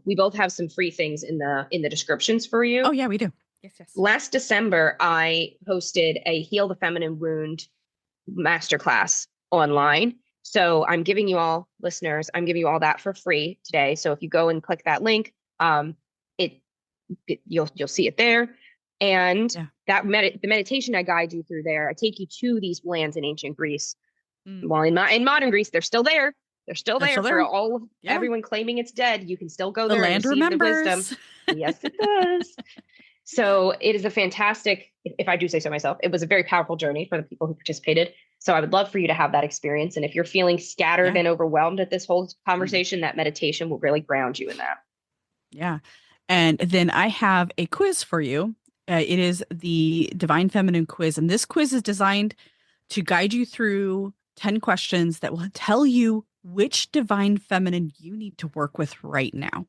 S2: we both have some free things in the descriptions for you.
S1: Oh yeah, we do. Yes.
S2: Last December, I hosted a Heal the Feminine Wound masterclass online. So I'm giving you all listeners, I'm giving you all that for free today. So if you go and click that link, you'll see it there. And the meditation I guide you through there, I take you to these lands in ancient Greece. Well, in modern Greece, they're still there. They're still there for all everyone claiming it's dead. You can still go there and receive the wisdom. Yes, it does. So it is a fantastic, if I do say so myself, it was a very powerful journey for the people who participated. So I would love for you to have that experience. And if you're feeling scattered and overwhelmed at this whole conversation, that meditation will really ground you in that.
S1: Yeah. And then I have a quiz for you. It is the Divine Feminine quiz. And this quiz is designed to guide you through 10 questions that will tell you which divine feminine you need to work with right now.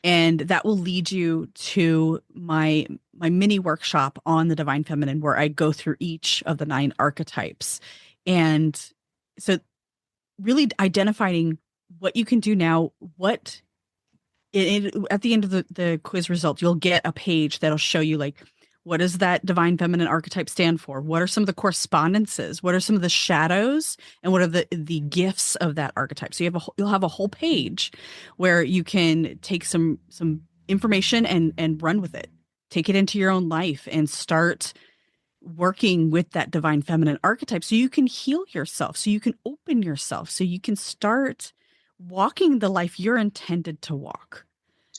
S1: And that will lead you to my mini workshop on the divine feminine, where I go through each of the 9 archetypes. And so really identifying what you can do now, at the end of the quiz result, you'll get a page that'll show you like, what does that divine feminine archetype stand for? What are some of the correspondences? What are some of the shadows? And what are the gifts of that archetype? So you'll have a whole page where you can take some information and run with it. Take it into your own life and start working with that divine feminine archetype so you can heal yourself, so you can open yourself, so you can start walking the life you're intended to walk.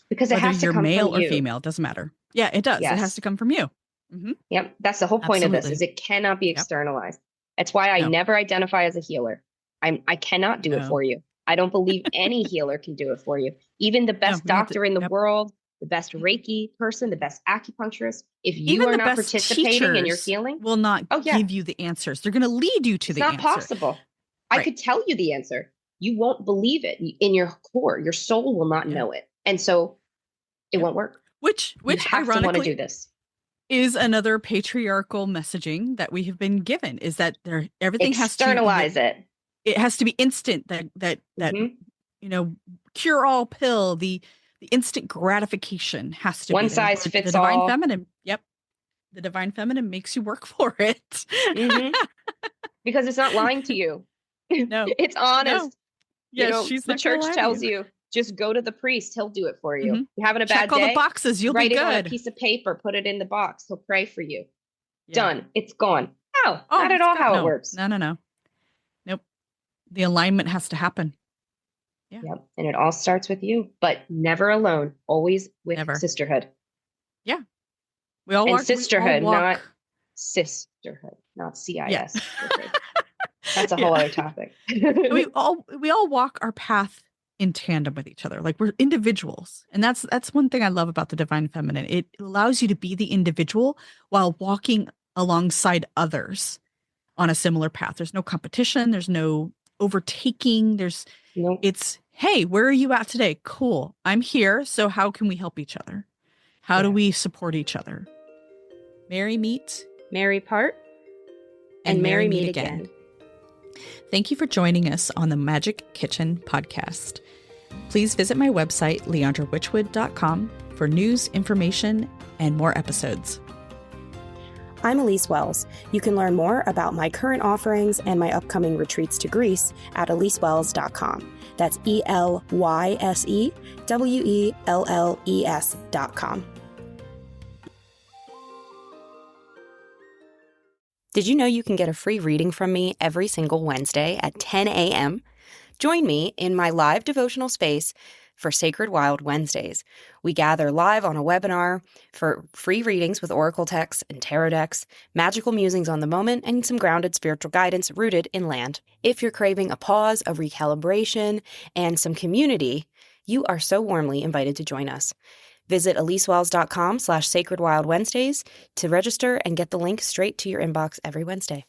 S2: Because it has to come from you.
S1: Whether you're male or female, it doesn't matter. Yeah, it does.
S2: Yes.
S1: It has to come from you. Mm-hmm.
S2: Yep. That's the whole point of this, is it cannot be externalized. That's why I never identify as a healer. I cannot do it for you. I don't believe any healer can do it for you. Even the best doctor in the world, the best Reiki person, the best acupuncturist, if you are not participating in your healing,
S1: will not give you the answers. They're going to lead you to the answer.
S2: It's not possible. Right. I could tell you the answer. You won't believe it in your core. Your soul will not know it. And so it won't work.
S1: Which ironically
S2: want to do this.
S1: Is another patriarchal messaging that we have been given, is that everything has to
S2: externalize it.
S1: It has to be instant, that cure all pill, the instant gratification has to
S2: one
S1: be
S2: size fits
S1: the divine
S2: all.
S1: Feminine. Yep. The divine feminine makes you work for it.
S2: Mm-hmm. Because it's not lying to you.
S1: No.
S2: It's honest.
S1: No. Yes,
S2: the church tells you, just go to the priest. He'll do it for you. Mm-hmm. You're having a bad day.
S1: Check all the boxes. You'll
S2: write
S1: be good.
S2: It on a piece of paper. Put it in the box. He'll pray for you.
S1: Yeah.
S2: Done. It's gone. No, not at all how it works.
S1: No. Nope. The alignment has to happen. Yeah.
S2: Yep. And it all starts with you, but never alone. Always with sisterhood.
S1: Yeah. We all walk.
S2: Sisterhood, not sisterhood, not CIS. Yeah. That's a whole other topic.
S1: we all walk our path in tandem with each other. Like, we're individuals. And that's one thing I love about the divine feminine. It allows you to be the individual while walking alongside others on a similar path. There's no competition. There's no overtaking. It's hey, where are you at today? Cool. I'm here. So how can we help each other? How do we support each other? Merry meet.
S2: Merry part. And merry meet again.
S1: Thank you for joining us on the Magick Kitchen Podcast. Please visit my website, leandrawitchwood.com, for news, information, and more episodes.
S3: I'm Elyse Wells. You can learn more about my current offerings and my upcoming retreats to Greece at ElyseWells.com. That's ELYSEWELLES.com. Did you know you can get a free reading from me every single Wednesday at 10 a.m.? Join me in my live devotional space for Sacred Wild Wednesdays. We gather live on a webinar for free readings with oracle texts and tarot decks, magical musings on the moment, and some grounded spiritual guidance rooted in land. If you're craving a pause, a recalibration, and some community, you are so warmly invited to join us. Visit ElyseWells.com/sacredwildwednesdays to register and get the link straight to your inbox every Wednesday.